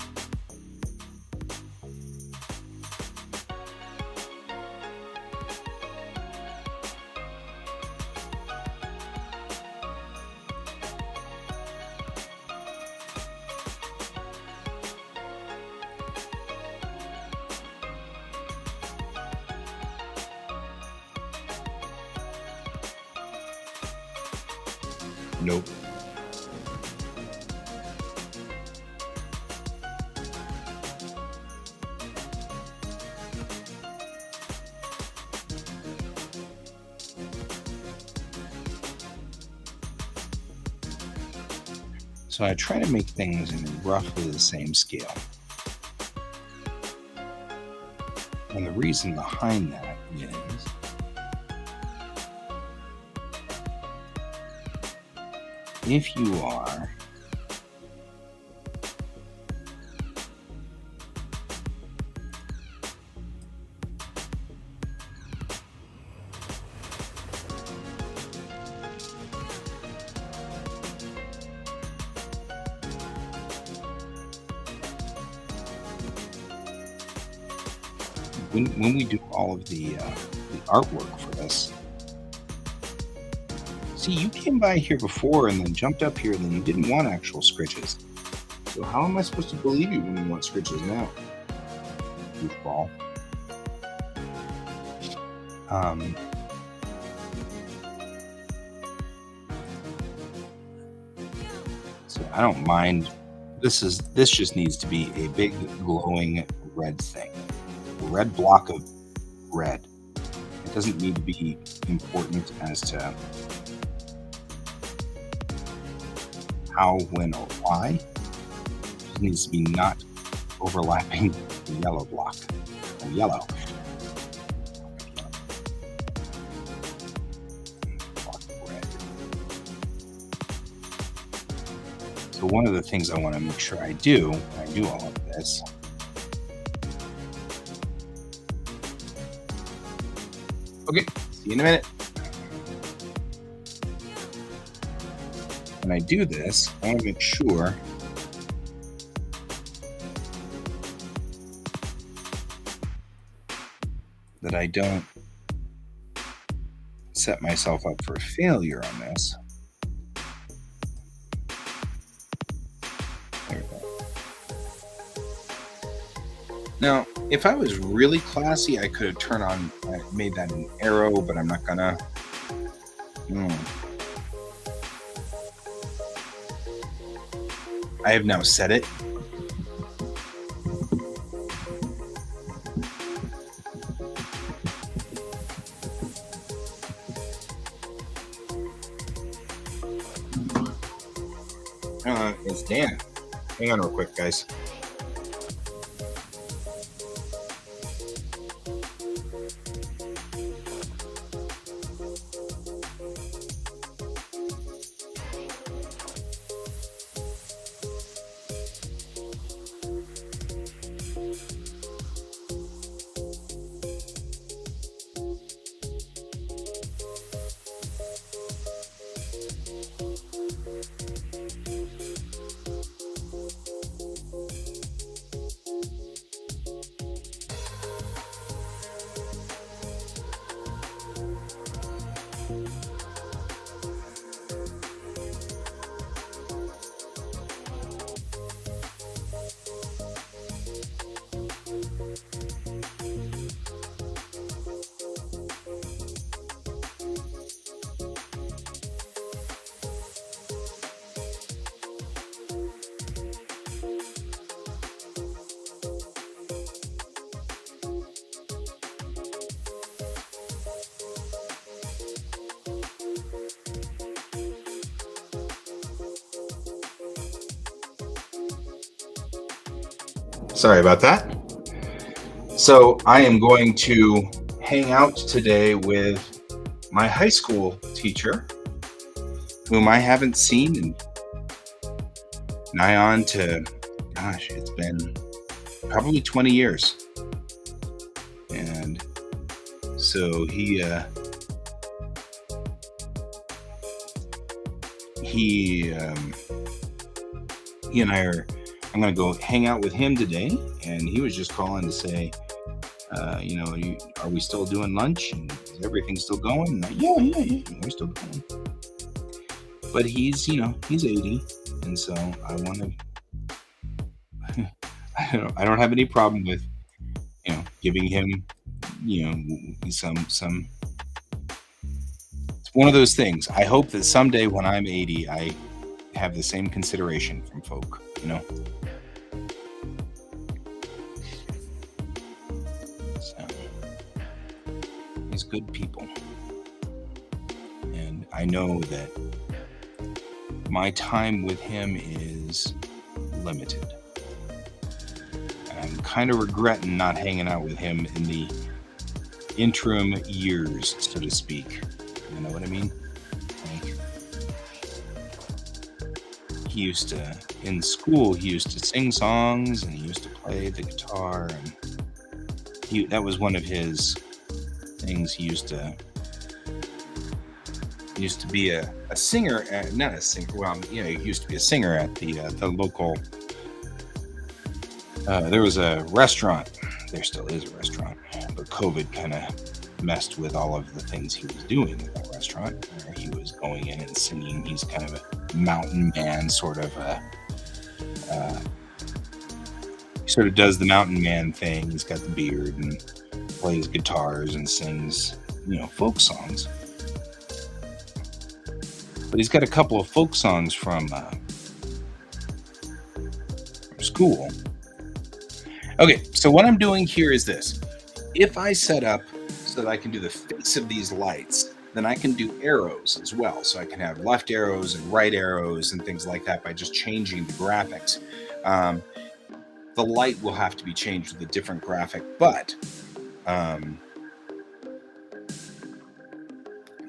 Nope. So I try to make things in roughly the same scale. And the reason behind that is if you are when we do all of the artwork for this. See, you came by here before and then jumped up here, and then you didn't want actual scritches. So how am I supposed to believe you when you want scritches now? Goofball. So I don't mind. This just needs to be a big glowing red thing. A red block of red. It doesn't need to be important as to how, when, or why. It needs to be not overlapping the yellow block. Or yellow. Block of red. So one of the things I want to make sure I do when I do all of this okay, see you in a minute. When I do this, I want to make sure that I don't set myself up for failure on this. There we go. Now, if I was really classy, I could have made that an arrow, but I'm not gonna. I have now set it. It's Dan. Hang on real quick, guys. Sorry about that. So I am going to hang out today with my high school teacher, whom I haven't seen in nigh on to, gosh, it's been probably 20 years. And so he and I are, I'm going to go hang out with him today. And he was just calling to say, are we still doing lunch? And is everything still going? And yeah, we're still going. But he's 80. And so I want to, I don't have any problem with, giving him, some, it's one of those things. I hope that someday when I'm 80, I have the same consideration from folk, So, he's good people. And I know that my time with him is limited. I'm kind of regretting not hanging out with him in the interim years, so to speak. You know what I mean? Like, he used to, in school, he used to sing songs and he used to play the guitar, and that was one of his things. He used to be a singer, not a singer. Well, he used to be a singer at the local. There was a restaurant there still is a restaurant, but COVID kind of messed with all of the things he was doing in that restaurant. He was going in and singing. He's kind of a mountain man, sort of he sort of does the mountain man thing. He's got the beard and plays guitars and sings, folk songs. But he's got a couple of folk songs from school. Okay, so what I'm doing here is this. If I set up so that I can do the face of these lights, then I can do arrows as well. So I can have left arrows and right arrows and things like that by just changing the graphics. The light will have to be changed with a different graphic, but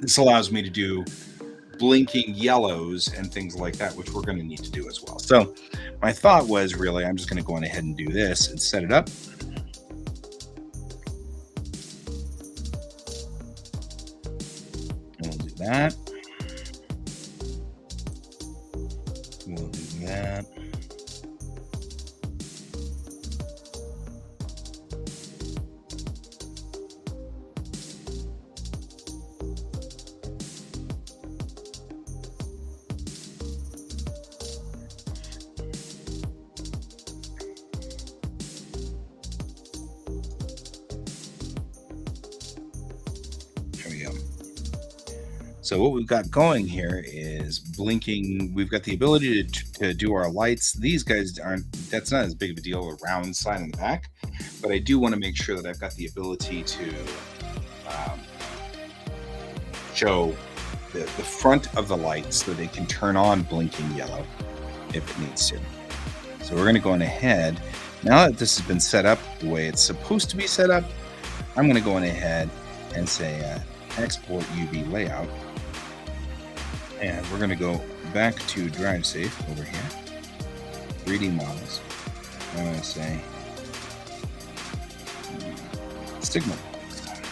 this allows me to do blinking yellows and things like that, which we're going to need to do as well. So my thought was, really, I'm just going to go on ahead and do this and set it up. We'll do that. We'll do that. So what we've got going here is blinking. We've got the ability to do our lights. These guys that's not as big of a deal, a round sign in the back, but I do want to make sure that I've got the ability to show the front of the light so they can turn on blinking yellow if it needs to. So we're going to go on ahead. Now that this has been set up the way it's supposed to be set up, I'm going to go on ahead and say export UV layout. And we're going to go back to Drive Safe over here, 3D models. I'm going to say signal type.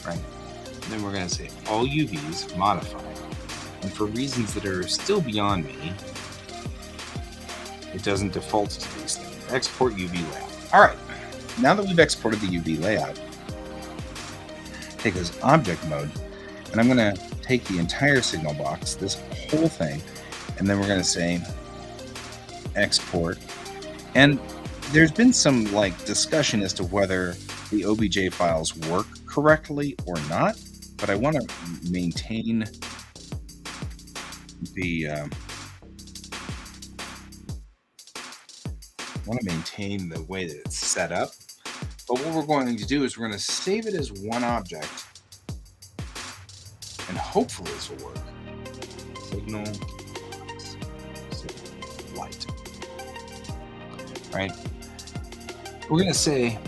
Right. And then we're going to say all UVs modified. And for reasons that are still beyond me, it doesn't default to these things. Export UV layout. All right. Now that we've exported the UV layout, take this object mode, and I'm going to take the entire signal box, this whole thing, and then we're going to say export. And there's been some discussion as to whether the OBJ files work correctly or not, but I want to maintain the way that it's set up. But what we're going to do is we're going to save it as one object, and hopefully this will work. Signal light. Right? We're going to say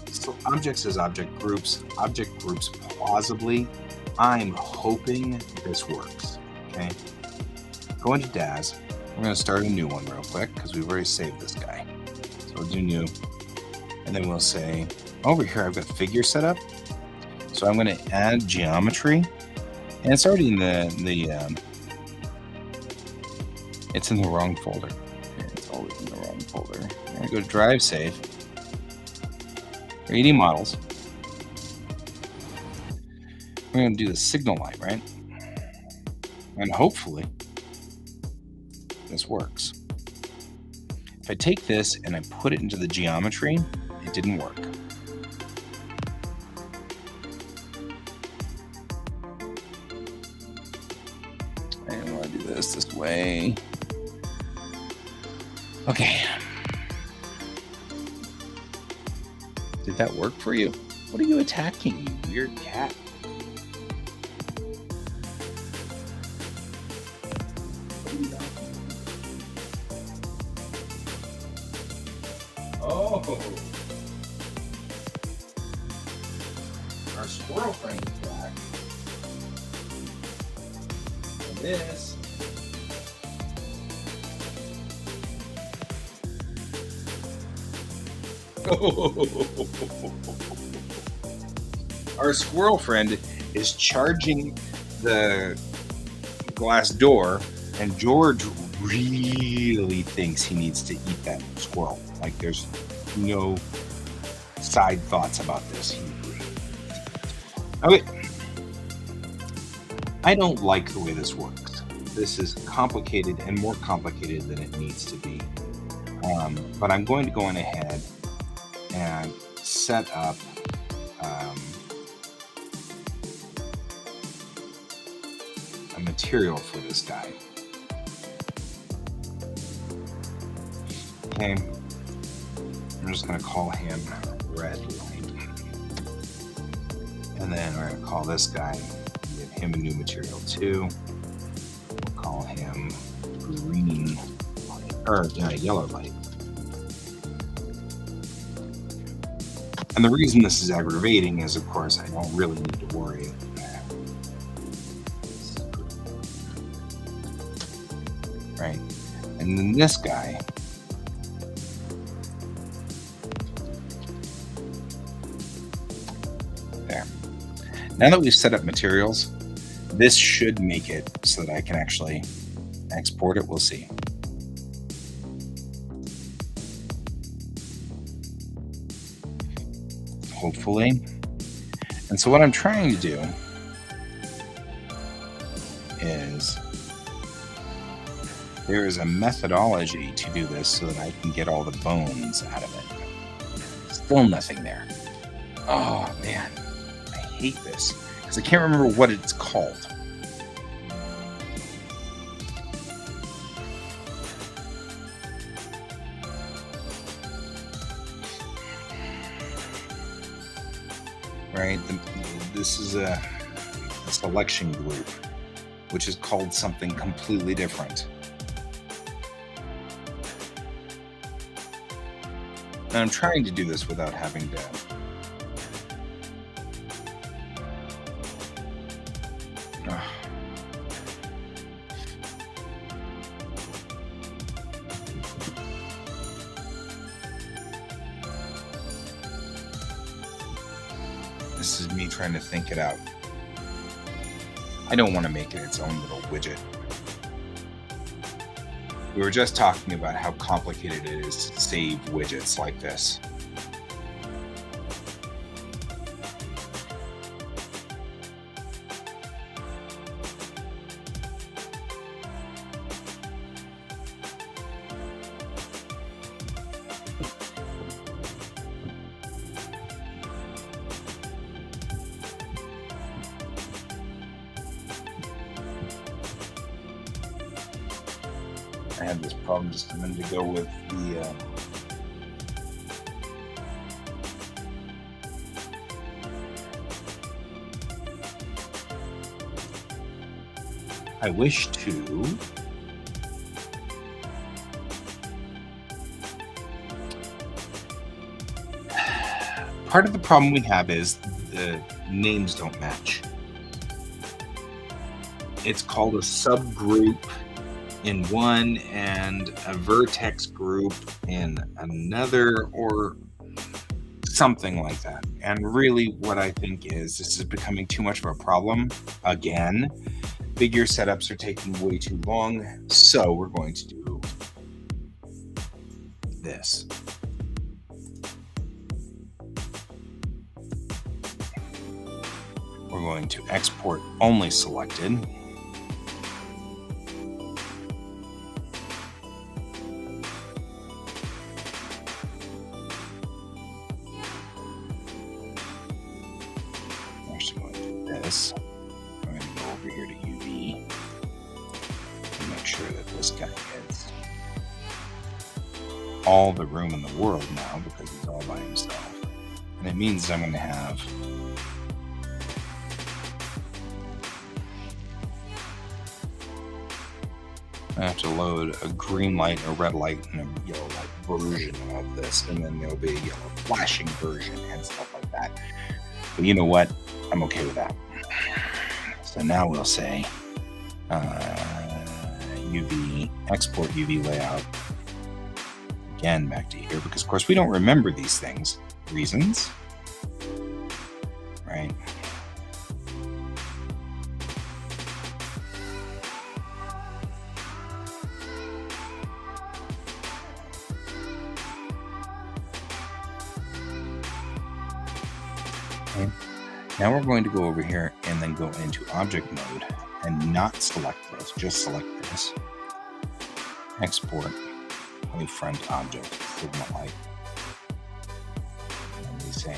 so objects as object groups plausibly. I'm hoping this works. Okay. Go into DAS. We're going to start a new one real quick because we've already saved this guy. So we'll do new. And then we'll say, over here, I've got figure set up. So I'm going to add geometry. And it's already in it's in the wrong folder. It's always in the wrong folder. I'm going to go to Drive Safe. 3D models. We're going to do the signal light, right? And hopefully this works. If I take this and I put it into the geometry, it didn't work. I want to do this way. Okay. Did that work for you? What are you attacking, you weird cat? Oh, our squirrel friend is back. And this our squirrel friend is charging the glass door And George really thinks he needs to eat that squirrel. Like there's no side thoughts about this. Okay. I don't like the way this works. This is complicated and more complicated than it needs to be. But I'm going to go on ahead and set up a material for this guy. Okay, I'm just going to call him red light. And then we're going to call this guy, give him a new material too. We'll call him green light, or yellow light. And the reason this is aggravating is, of course, I don't really need to worry. Right? And then this guy, there. Now that we've set up materials, this should make it so that I can actually export it. We'll see. Hopefully. And so what I'm trying to do is there is a methodology to do this so that I can get all the bones out of it. Still nothing there. Oh man, I hate this because I can't remember what it's called. Right, this is a selection group, which is called something completely different. And I'm trying to do this without having to This is me trying to think it out. I don't want to make it its own little widget. We were just talking about how complicated it is to save widgets like this. I had this problem just a minute ago with the I wish to part of the problem we have is the names don't match. It's called a subgroup in one and a vertex group in another, or something like that. And really what I think is this is becoming too much of a problem again. Figure setups are taking way too long, so we're going to do this. We're going to export only selected. This. I'm going to go over here to UV and make sure that this guy gets all the room in the world now because he's all by himself. And it means I'm going to have to load a green light, a red light, and a yellow light version of this, and then there'll be a yellow flashing version and stuff like that. But you know what? I'm okay with that. So now we'll say UV, export UV layout. Again, back to here, because of course we don't remember these things. Reasons, right? Okay. Now we're going to go over here and then go into object mode and not select this, just select this. Export wavefront object, signal light. And we say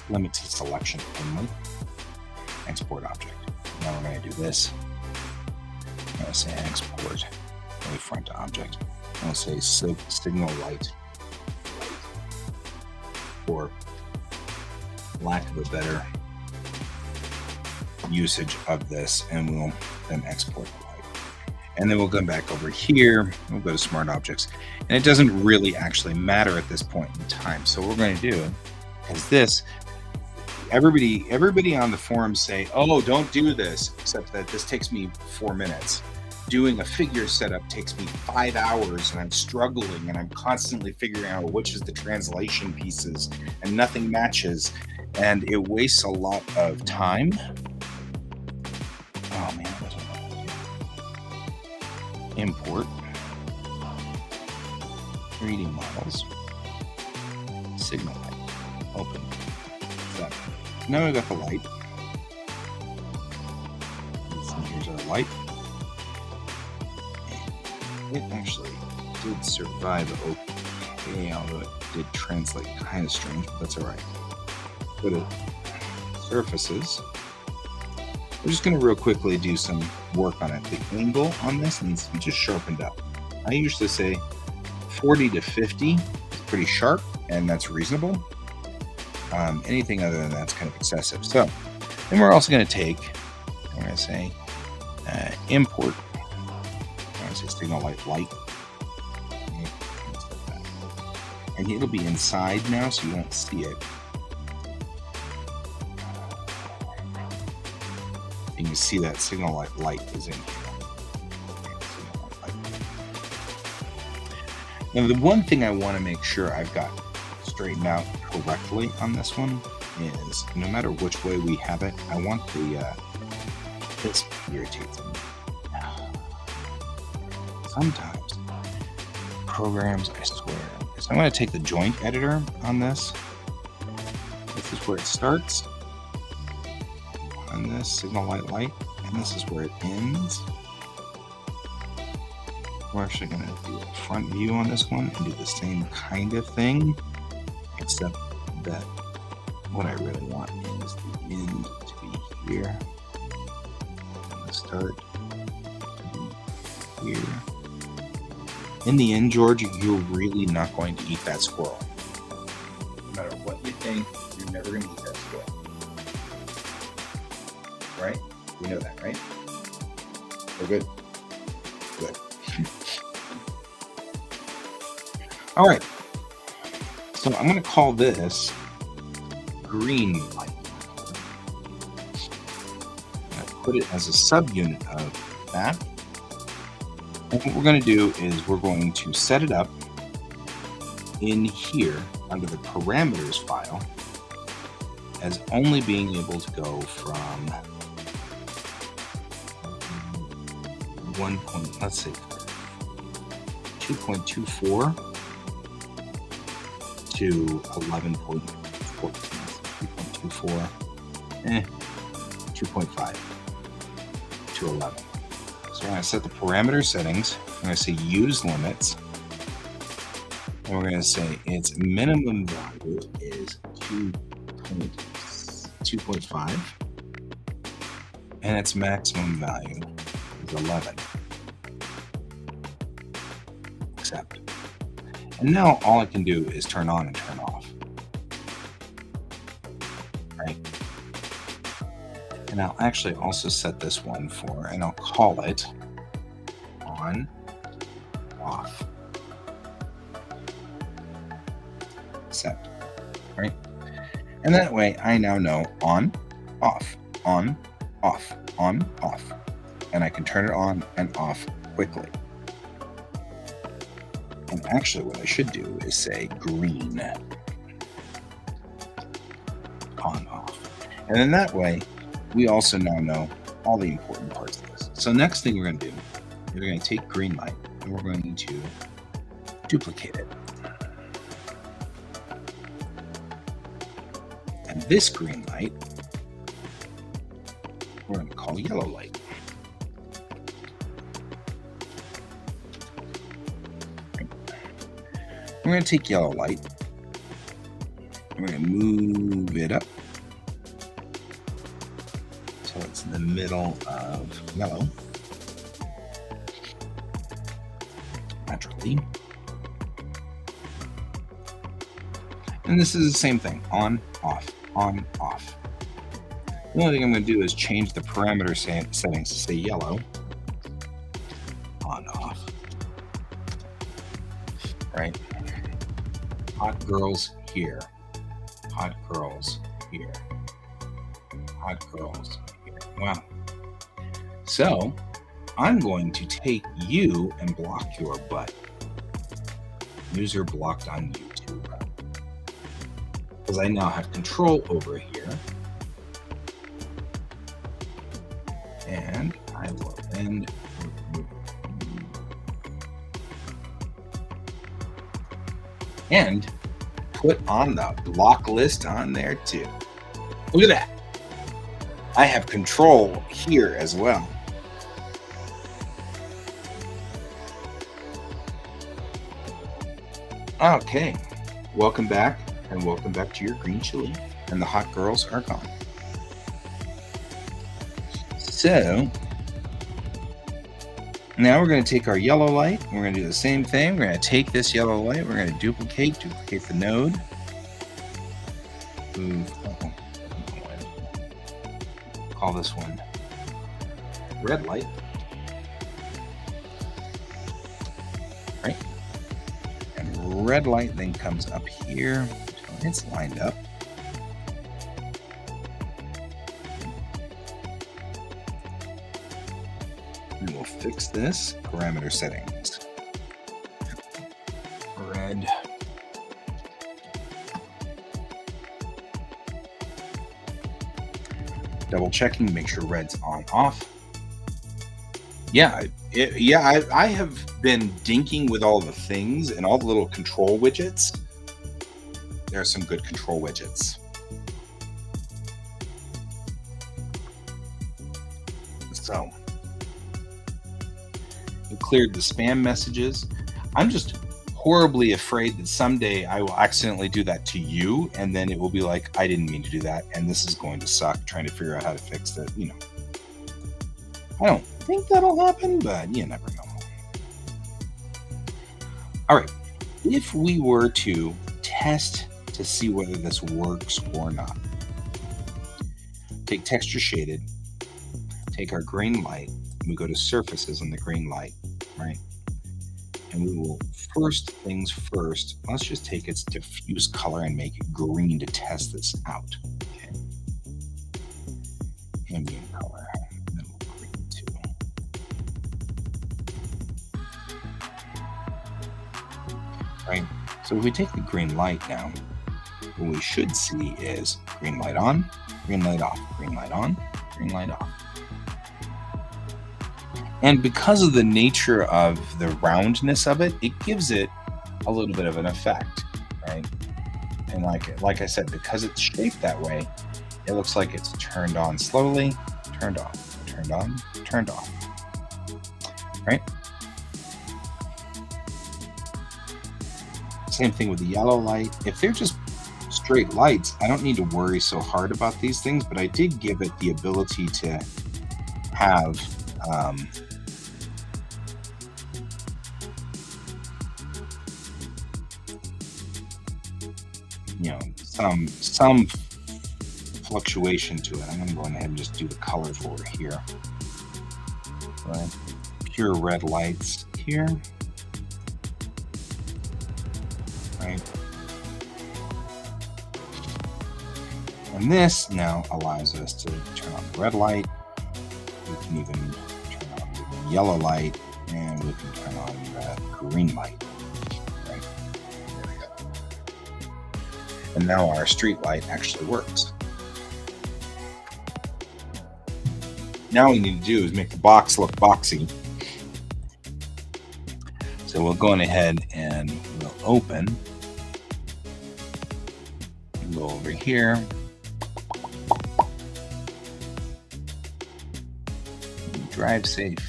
limit to selection only. Export object. Now we're going to do this. I'm going to say export wavefront object. I'll say signal light, for lack of a better usage of this, and we'll then export the light. And then we'll come back over here. We'll go to smart objects, and it doesn't really actually matter at this point in time. So what we're going to do is this. Everybody on the forums say, "Oh, don't do this," except that this takes me 4 minutes. Doing a figure setup takes me 5 hours, and I'm struggling, and I'm constantly figuring out which is the translation pieces, and nothing matches, and it wastes a lot of time. Oh man, what do I do? Import 3D models, signal light, open. That. Now we got the light. Here's our light. It actually did survive okay, although it did translate kind of strange, but that's all right. Go to surfaces. We're just going to real quickly do some work on it. The angle on this needs to be just sharpened up. I usually say 40 to 50 is pretty sharp, and that's reasonable. Anything other than that's kind of excessive. So then we're also going to take, I'm going to say import. Say signal light, and it'll be inside now, so you won't see it. You can see that signal light is in here. Now, the one thing I want to make sure I've got straightened out correctly on this one is, no matter which way we have it, I want the this irritates me. Sometimes programs, I swear. So I'm going to take the joint editor on this. This is where it starts on this signal light, and this is where it ends. We're actually going to do a front view on this one and do the same kind of thing, except that what I really want is the end to be here, and the start to be here. In the end, George, you're really not going to eat that squirrel. No matter what you think, you're never going to eat that squirrel. Right? We know that, right? We're good? Good. All right. So I'm going to call this green light. I'm going to put it as a subunit of that. And what we're going to do is we're going to set it up in here under the parameters file as only being able to go from 2.24 to 11.14. 2.24, 2.5 to 11. So we're going to set the parameter settings. I'm going to say use limits. And we're going to say its minimum value is 2.5. And its maximum value is 11. Accept. And now all I can do is turn on and turn off. Right? And I'll actually also set this one for, and I'll call it on, off. Set. Right? And that way I now know on, off, on, off, on, off. And I can turn it on and off quickly. And actually what I should do is say green, on, off. And then that way, we also now know all the important parts of this. So next thing we're going to do, we're going to take green light and we're going to duplicate it. And this green light, we're going to call yellow light. We're going to take yellow light, and we're going to move it up so it's in the middle of yellow. Naturally. And this is the same thing, on, off, on, off. The only thing I'm going to do is change the parameter settings to say yellow, on, off, right? Hot girls here, hot girls here, hot girls here. Wow. So I'm going to take you and block your butt. User blocked on YouTube. Because I now have control over here. And I will then and put on the block list on there too. Look at that. I have control here as well. Okay, welcome back, and welcome back to your green chili, and the hot girls are gone. So now we're going to take our yellow light, and we're going to do the same thing. We're going to take this yellow light, we're going to duplicate the node. Move, call this one red light. Right? And red light then comes up here. So it's lined up. And we'll fix this parameter settings. Red. Double checking, make sure red's on off. Yeah, I have been dinking with all the things and all the little control widgets. There are some good control widgets. So, we cleared the spam messages. I'm just horribly afraid that someday I will accidentally do that to you, and then it will be like, I didn't mean to do that, and this is going to suck trying to figure out how to fix it. You know, I don't think that'll happen, but you never know. All right, if we were to test to see whether this works or not, take texture shaded, take our green light, and we go to surfaces on the green light, right? And we will, first things first, let's just take its diffuse color and make it green to test this out. Okay. Ambient color, then we'll green too. Right? So if we take the green light now, what we should see is green light on, green light off, green light on, green light off. And because of the nature of the roundness of it, it gives it a little bit of an effect, right? And like I said, because it's shaped that way, it looks like it's turned on slowly, turned off, turned on, turned off, right? Same thing with the yellow light. If they're just straight lights, I don't need to worry so hard about these things, but I did give it the ability to have you know, some fluctuation to it. I'm going to go ahead and just do the color for here. Right? Pure red lights here. Right? And this now allows us to turn on the red light. We can even turn on the yellow light, and we can turn on the green light. Right? There we go. And now our street light actually works. Now what we need to do is make the box look boxy. So we'll go on ahead and we'll open. Go over here, drive safe.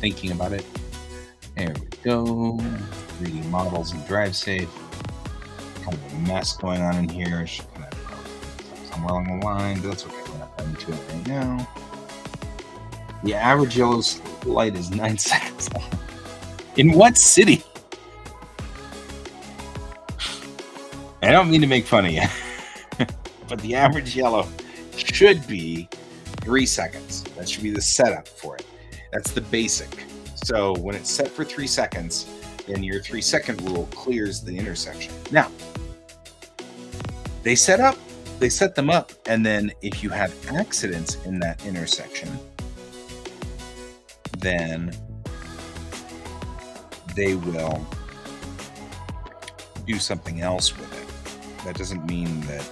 Thinking about it. There we go. 3D models and drive safe. Kind of a mess going on in here. Should kind of somewhere along the line, but that's okay. We're not going to it right now. The average yellow light is 9 seconds long. In what city? I don't mean to make fun of you, but the average yellow should be 3 seconds. That should be the setup for it. That's the basic. So when it's set for 3 seconds, then your 3-second rule clears the intersection. Now, they set them up, and then if you have accidents in that intersection, then they will do something else with it. That doesn't mean that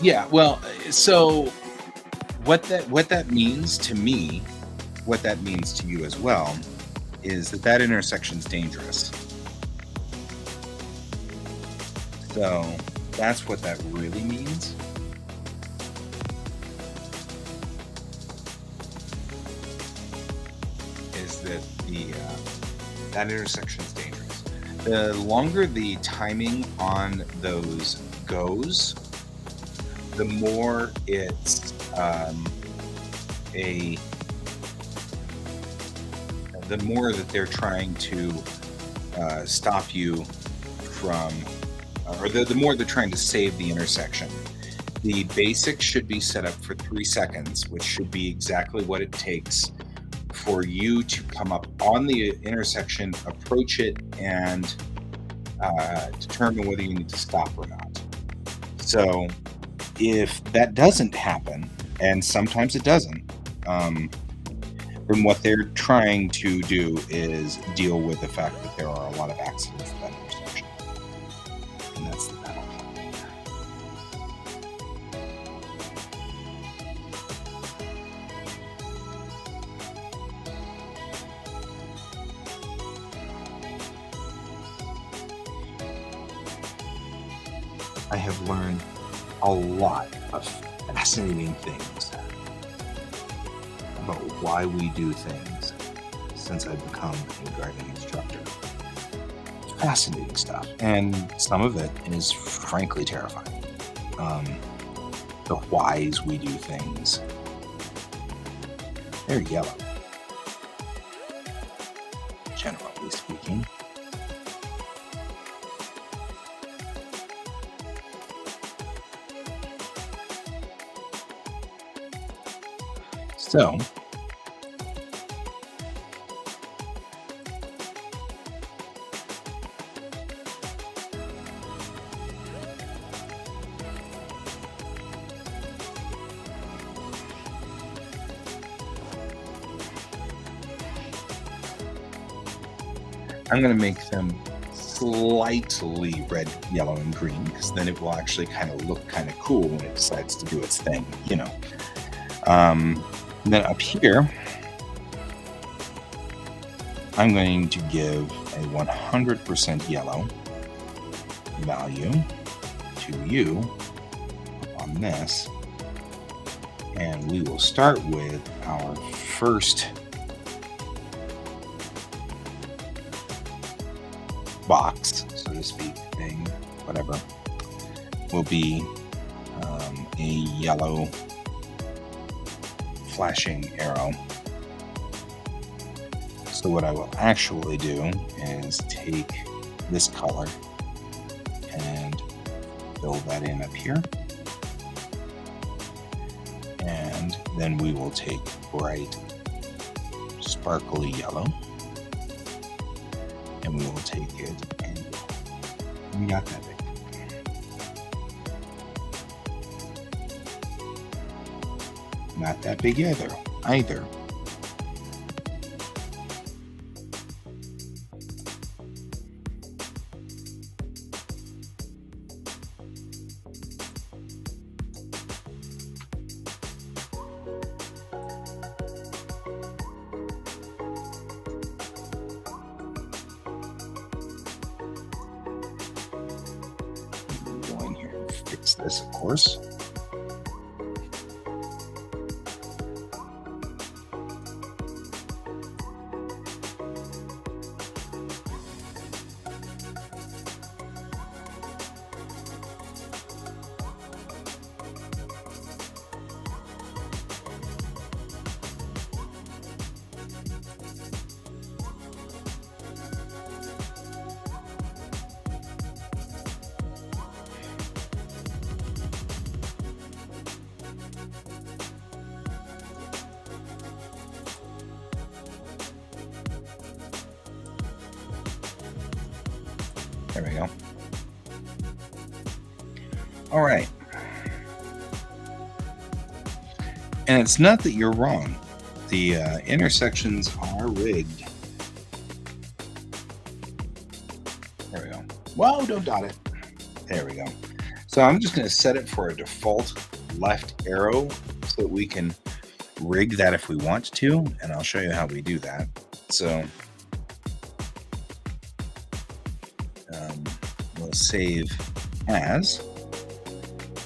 yeah, well, so what that means to me, what that means to you as well, is that intersection's dangerous. So that's what that really means. Is that that intersection is dangerous. The longer the timing on those goes, the more it's the more that they're trying to stop you from, or the more they're trying to save the intersection. The basic should be set up for 3 seconds, which should be exactly what it takes for you to come up on the intersection, approach it, and determine whether you need to stop or not. So if that doesn't happen, and sometimes it doesn't, then what they're trying to do is deal with the fact that there are a lot of accidents at that intersection. And that's the battle. I have learned a lot of fascinating things about why we do things since I've become a driving instructor. Fascinating stuff. And some of it is frankly terrifying. The whys we do things. They're yellow, generally speaking. So, I'm going to make them slightly red, yellow, and green, because then it will actually kind of look kind of cool when it decides to do its thing, you know. And then up here, I'm going to give a 100% yellow value to you on this. And we will start with our first box, so to speak, thing, whatever, will be a yellow flashing arrow. So what I will actually do is take this color and fill that in up here. And then we will take bright, sparkly yellow, and we will take it and not that big. Not that big either. this, of course. There we go. All right. And it's not that you're wrong. The intersections are rigged. There we go. Whoa, don't dot it. There we go. So I'm just going to set it for a default left arrow so that we can rig that if we want to. And I'll show you how we do that. So we'll save as,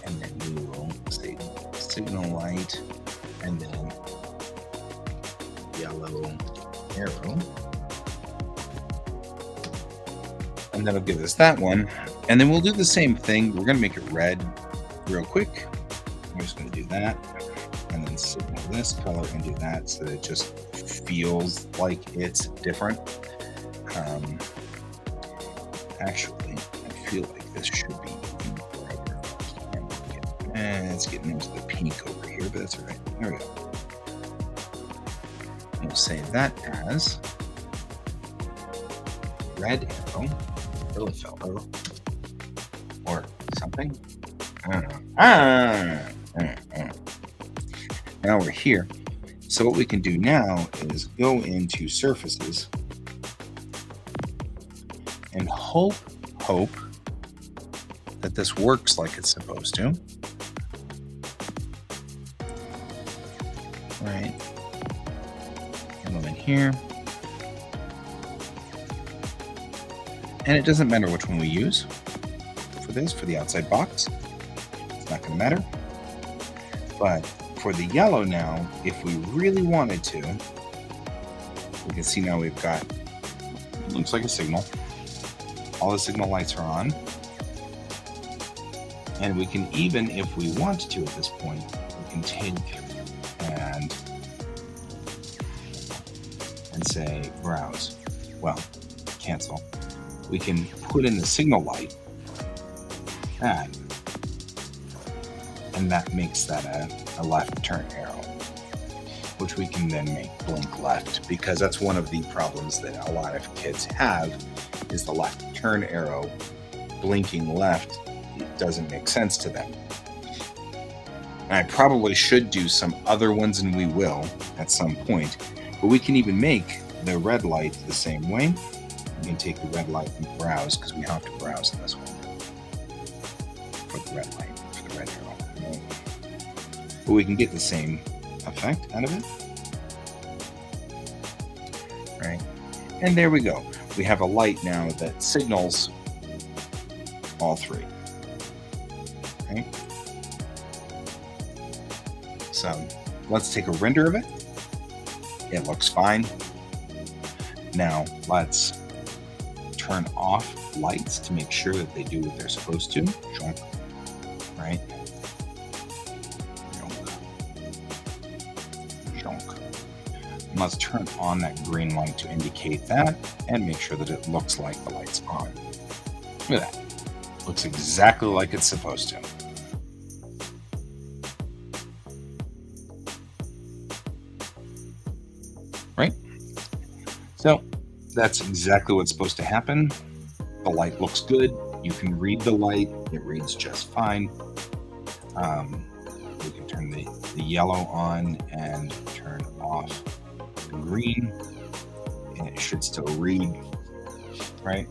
and then we will save signal light, and then yellow arrow, and that'll give us that one. And then we'll do the same thing. We're going to make it red real quick. I'm just going to do that, and then signal this color and do that so that it just feels like it's different. Actually, I feel like this should be in forever. It's getting into the pink over here, but that's all right. There we go. We'll save that as red arrow, arrow, or something. I don't know. Now we're here. So what we can do now is go into surfaces and hope that this works like it's supposed to. Right. And then here. And it doesn't matter which one we use for this, for the outside box. It's not going to matter. But for the yellow now, if we really wanted to, we can see now we've got, it looks like a signal. All the signal lights are on. And we can even, if we want to at this point, we can take and say browse. Well, cancel. We can put in the signal light, and that makes that a left turn arrow, which we can then make blink left, because that's one of the problems that a lot of kids have, is the left turn arrow blinking left. It doesn't make sense to them. And I probably should do some other ones, and we will at some point, but we can even make the red light the same way. We can take the red light and browse, because we have to browse in this one for the red light, for the red arrow. But we can get the same effect out of it. Right. And there we go. We have a light now that signals all three. Right. So let's take a render of it. It looks fine. Now let's turn off lights to make sure that they do what they're supposed to. Jonk. Right? Jonk. And let's turn on that green light to indicate that, and make sure that it looks like the light's on. Look at that. Looks exactly like it's supposed to. Right? So that's exactly what's supposed to happen. The light looks good. You can read the light. It reads just fine. We can turn the yellow on and turn off the green, and it should still read, right?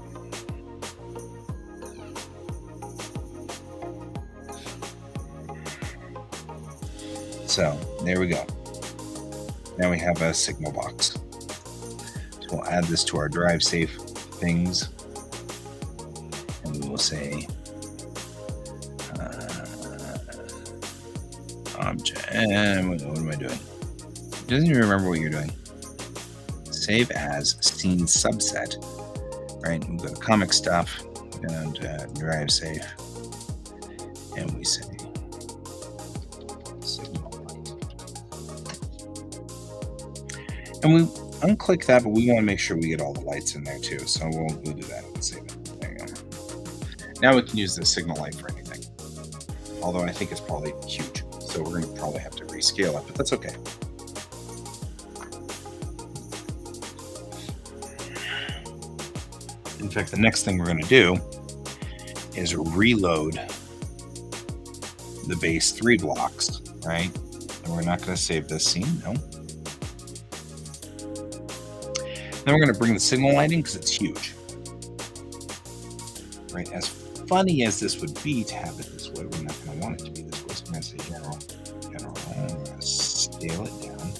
So there we go. Now we have a signal box. So we'll add this to our drive safe things, and we will say object. What am I doing? It doesn't even remember what you're doing. Save as scene subset. Right, we go to comic stuff and drive safe, and we say signal light. And we unclick that, but we want to make sure we get all the lights in there too. So we'll do that and save it. There you go. Now we can use the signal light for anything. Although I think it's probably huge, so we're going to probably have to rescale it, but that's okay. In fact, the next thing we're going to do is reload the base 3 blocks, right? And we're not going to save this scene, no. Then we're going to bring the signal lighting because it's huge. Right? As funny as this would be to have it this way, we're not going to want it to be this way. So I'm going to say general. I'm going to scale it down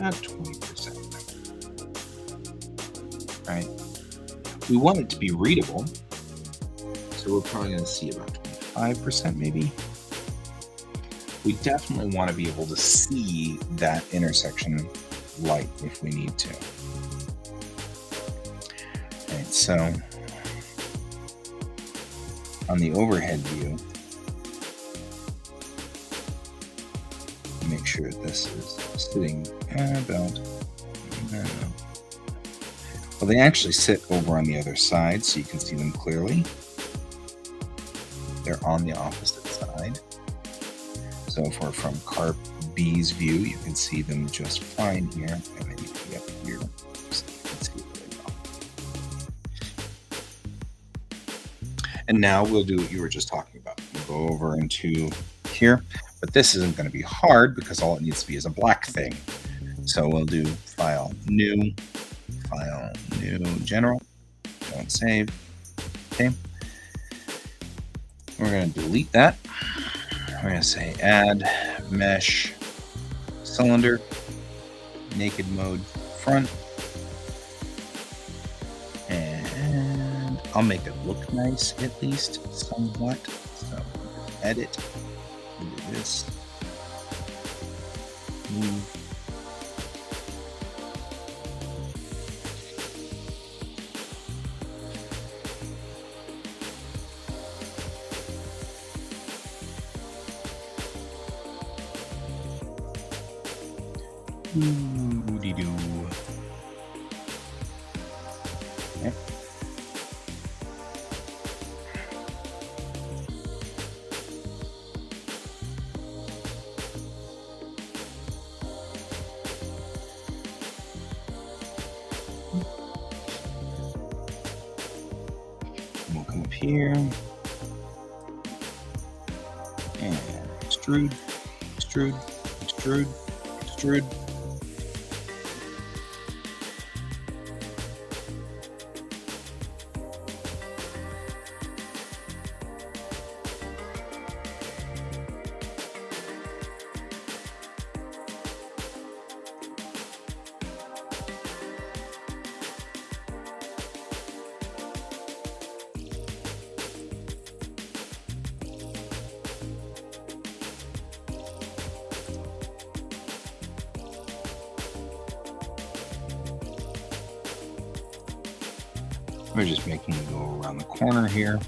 at 20%. Right? We want it to be readable, so we're probably going to see about 25% maybe. We definitely want to be able to see that intersection light if we need to. Right, so on the overhead view, make sure this is sitting about, well, they actually sit over on the other side, so you can see them clearly. They're on the opposite side. So if we're from Carp B's view, you can see them just fine here, and then you can get up here, so you can see really well. And now we'll do what you were just talking about. We'll go over into here, but this isn't going to be hard because all it needs to be is a black thing. So we'll do File, New, General, don't save. Okay. We're going to delete that. We're going to say Add Mesh Cylinder, Naked Mode Front, and I'll make it look nice at least somewhat. So edit, do this, move. Ooh-dee-doo. Okay. We'll come up here and extrude, extrude, extrude, extrude. We're just making it go around the corner here.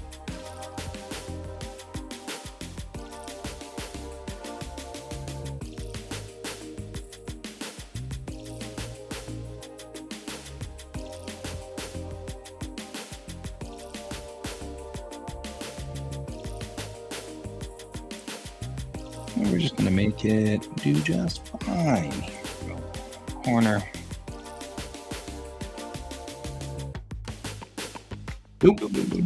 And we're just going to make it do just fine. Here we go. Corner.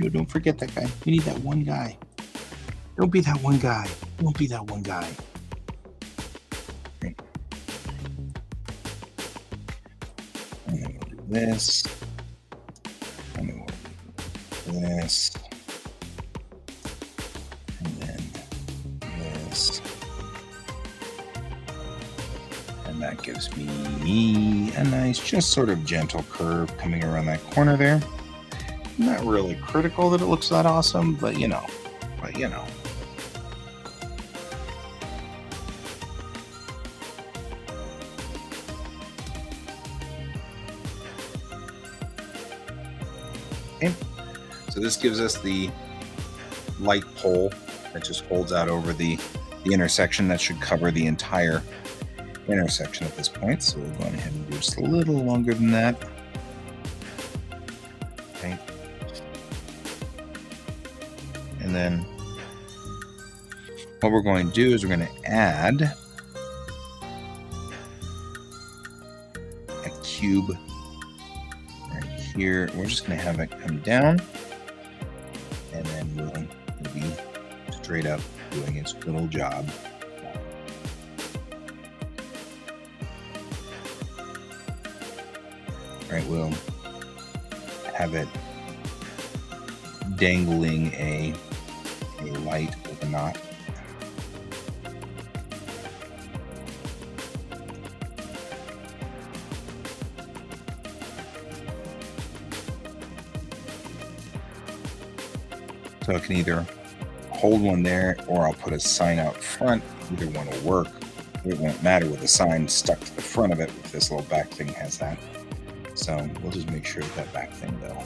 Don't forget that guy. We need that one guy. Don't be that one guy. Don't be that one guy. Great. And then we'll do this. And then we'll do this. And then this. And that gives me a nice, just sort of gentle curve coming around that corner there. Not really critical that it looks that awesome, but you know. Okay. So this gives us the light pole that just holds out over the intersection. That should cover the entire intersection at this point. So we'll go ahead and do just a little longer than that. Okay. And then what we're going to do is we're going to add a cube right here. We're just going to have it come down, and then we'll be straight up doing its little job. Right, we'll have it dangling a light with a knot. So it can either hold one there, or I'll put a sign out front. Either one will work. It won't matter with the sign stuck to the front of it if this little back thing has that. So we'll just make sure that back thing, though,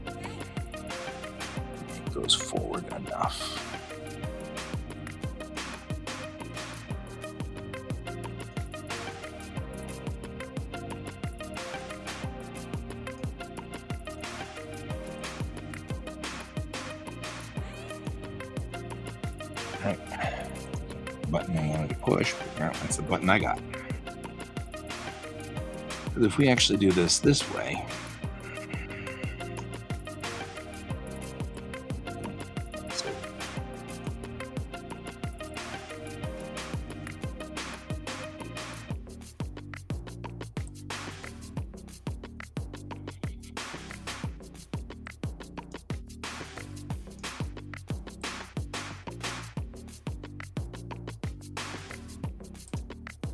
it goes forward enough. Button I wanted to push, but that's the button I got. But if we actually do this way,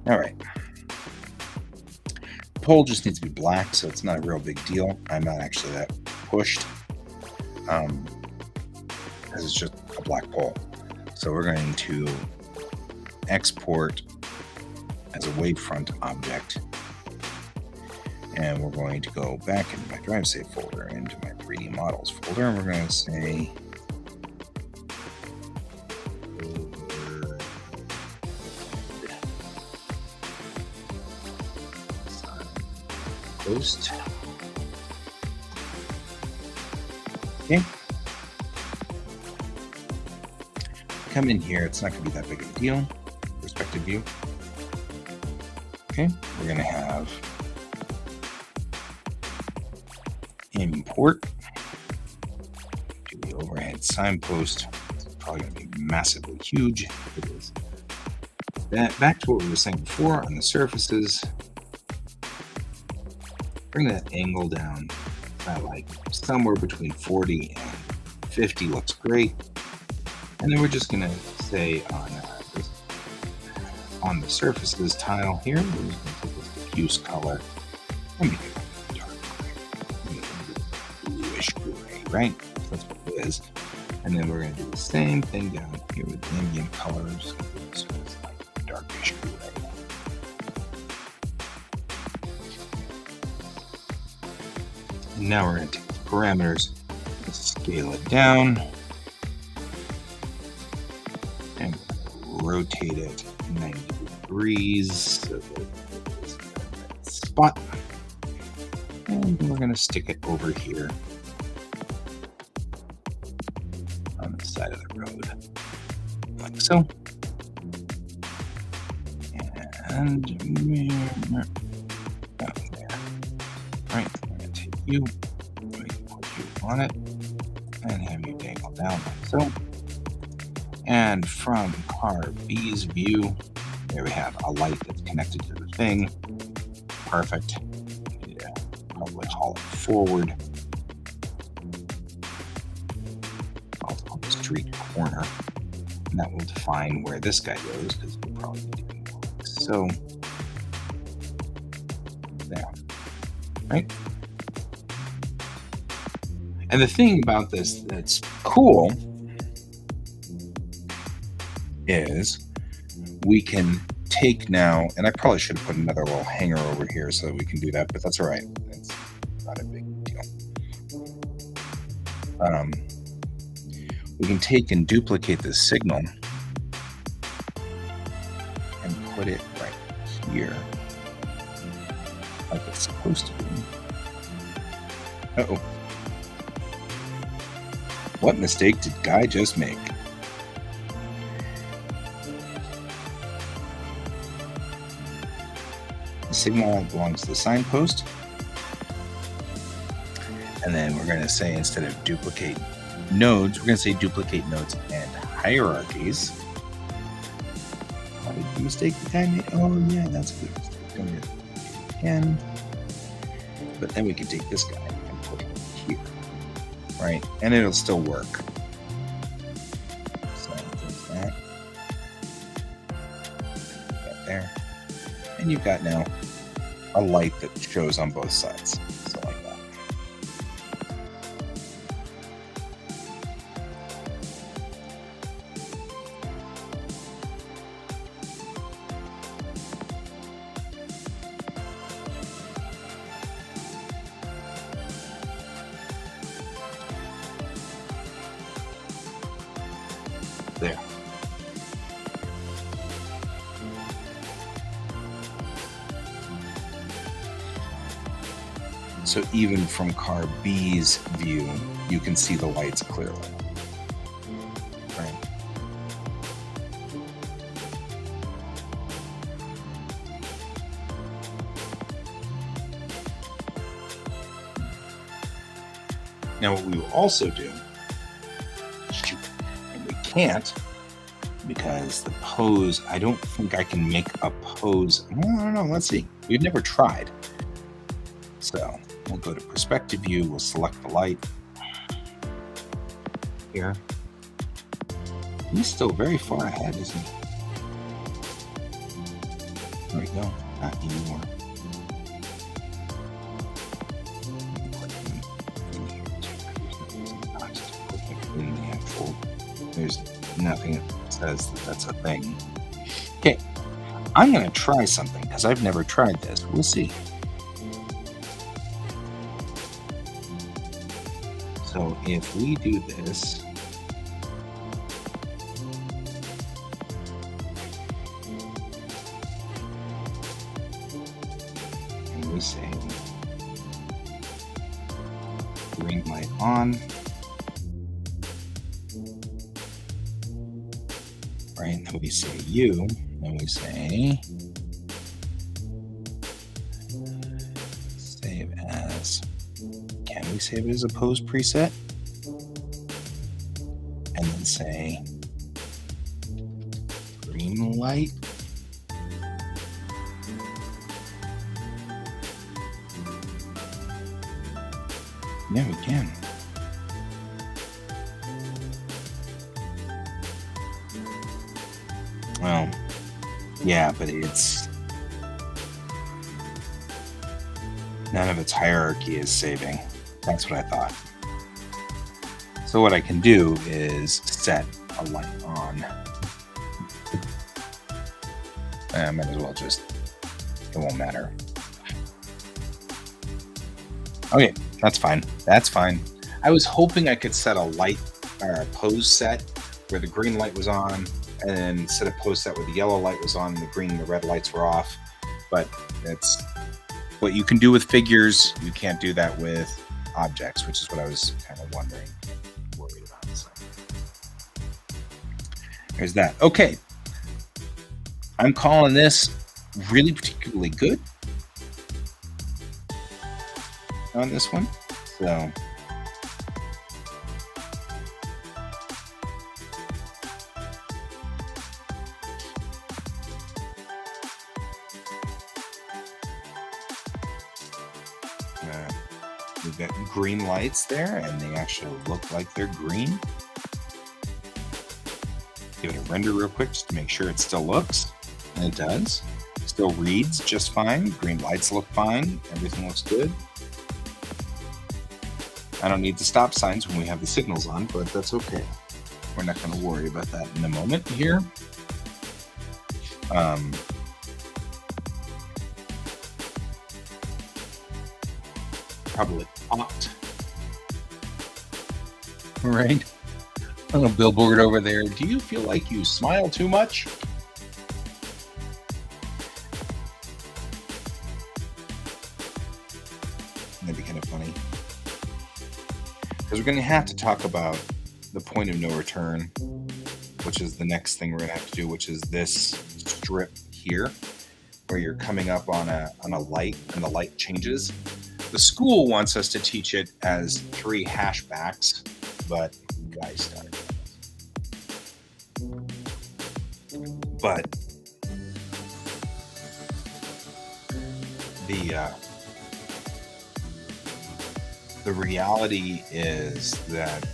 all right. The pole just needs to be black, so it's not a real big deal. I'm not actually that pushed, because it's just a black pole. So we're going to export as a wavefront object, and we're going to go back into my drive save folder, into my 3D models folder, and we're going to say post. Okay. Come in here. It's not going to be that big of a deal. Perspective view. Okay. We're going to have import to the overhead signpost. It's probably going to be massively huge. It is. Back to what we were saying before on the surfaces. Bring that angle down by like somewhere between 40 and 50 looks great. And then we're just going to say on the surfaces tile here, we're just going to take this diffuse color and make it dark gray. Bluish gray, right? That's what it is. And then we're going to do the same thing down here with ambient colors. So it's like darkish gray. And now we're going to take the parameters, scale it down, and rotate it 90 degrees so that it's in the right spot. And we're going to stick it over here on the side of the road, like so. And out there. All right. You put you on it and have you dangle down like so. And from car B's view, there we have a light that's connected to the thing. Perfect. Yeah, probably haul it forward. I'll call the street corner, and that will define where this guy goes, because we'll probably be doing like so. There. Right? And the thing about this that's cool is we can take now, and I probably should have put another little hanger over here so that we can do that, but that's all right. It's not a big deal. We can take and duplicate the signal and put it right here, like it's supposed to be. Uh-oh. What mistake did Guy just make? The signal belongs to the signpost. And then we're going to say, instead of duplicate nodes, we're going to say duplicate nodes and hierarchies. What did the mistake the guy made? Oh, yeah, that's a good mistake. Don't do it again. But then we can take this guy and put it here, right? And it'll still work. So there's that. That there. And you've got now a light that shows on both sides. So like that. There. So even from car B's view, you can see the lights clearly. Right. Now what we will also do, and we can't, because the pose, I don't think I can make a pose. Well, I don't know, let's see. We've never tried. So we'll go to perspective view, we'll select the light here. He's still very far ahead, isn't he? There we go, not anymore. There's nothing that says that that's a thing. Okay, I'm going to try something because I've never tried this. We'll see. So if we do this, and we say green light on, right? And then we say U, and we say save as. Can we save it as a pose preset? And then say green light. Yeah, we can. Well, yeah, but it's none of its hierarchy is saving. That's what I thought. So what I can do is set a light on. I might as well just, it won't matter. Okay, that's fine. That's fine. I was hoping I could set a light or a pose set where the green light was on, and then set a pose set where the yellow light was on and the green and the red lights were off. But it's what you can do with figures. You can't do that with objects, which is what I was kind of worried about. So there's that. Okay, I'm calling this really particularly good on this one. So we've got green lights there, and they actually look like they're green. Give it a render real quick just to make sure it still looks, and it does. Still reads just fine. Green lights look fine. Everything looks good. I don't need the stop signs when we have the signals on, but that's okay. We're not going to worry about that in a moment here. Probably ought Right? A little billboard over there. Do you feel like you smile too much? That'd be kind of funny. Because we're going to have to talk about the point of no return, which is the next thing we're going to have to do, which is this strip here, where you're coming up on a light and the light changes. The school wants us to teach it as 3 hashbacks, but guys started. But the reality is that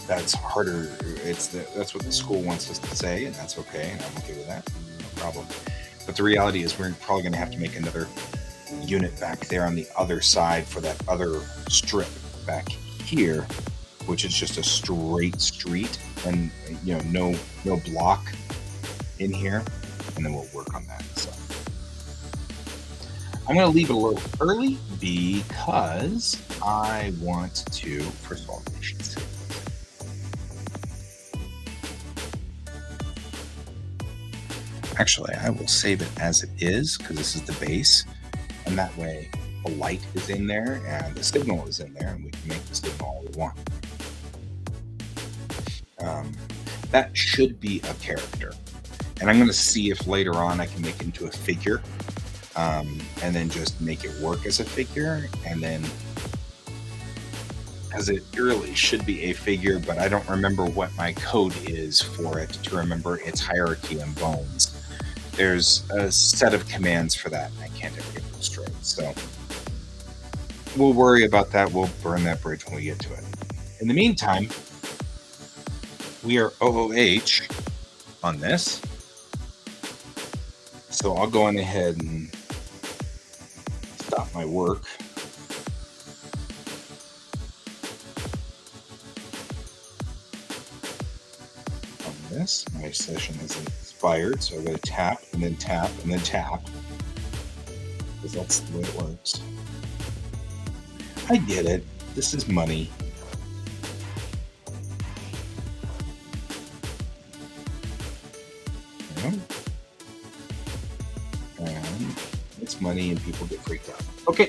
that's harder. That's what the school wants us to say, and that's okay, and I'm okay with that. No problem. But the reality is we're probably going to have to make another unit back there on the other side for that other strip back here, which is just a straight street and no block in here, and then we'll work on that. So I'm going to leave it a little early because I want to, first of all, I should say, actually, I will save it as it is because this is the base, and that way the light is in there and the signal is in there, and we can make the signal all we want. That should be a character, and I'm going to see if later on I can make it into a figure, and then just make it work as a figure, and then as it really should be a figure, but I don't remember what my code is for it to remember its hierarchy and bones. There's a set of commands for that, and I can't ever get them straight. So we'll worry about that. We'll burn that bridge when we get to it. In the meantime, we are OOH on this. So I'll go on ahead and stop my work. On this, my session is expired, so I'm going to tap and then tap and then tap, because that's the way it works. I get it. This is money. And it's money and people get freaked out. Okay.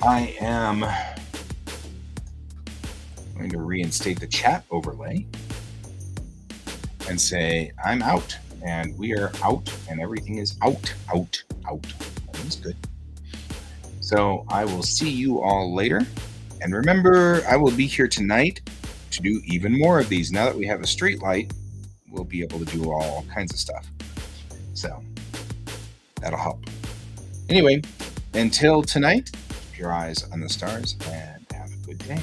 I am going to reinstate the chat overlay and say I'm out, and we are out, and everything is out. That's good. So I will see you all later. And remember, I will be here tonight to do even more of these. Now that we have a street light, we'll be able to do all kinds of stuff. So that'll help. Anyway, until tonight, keep your eyes on the stars and have a good day.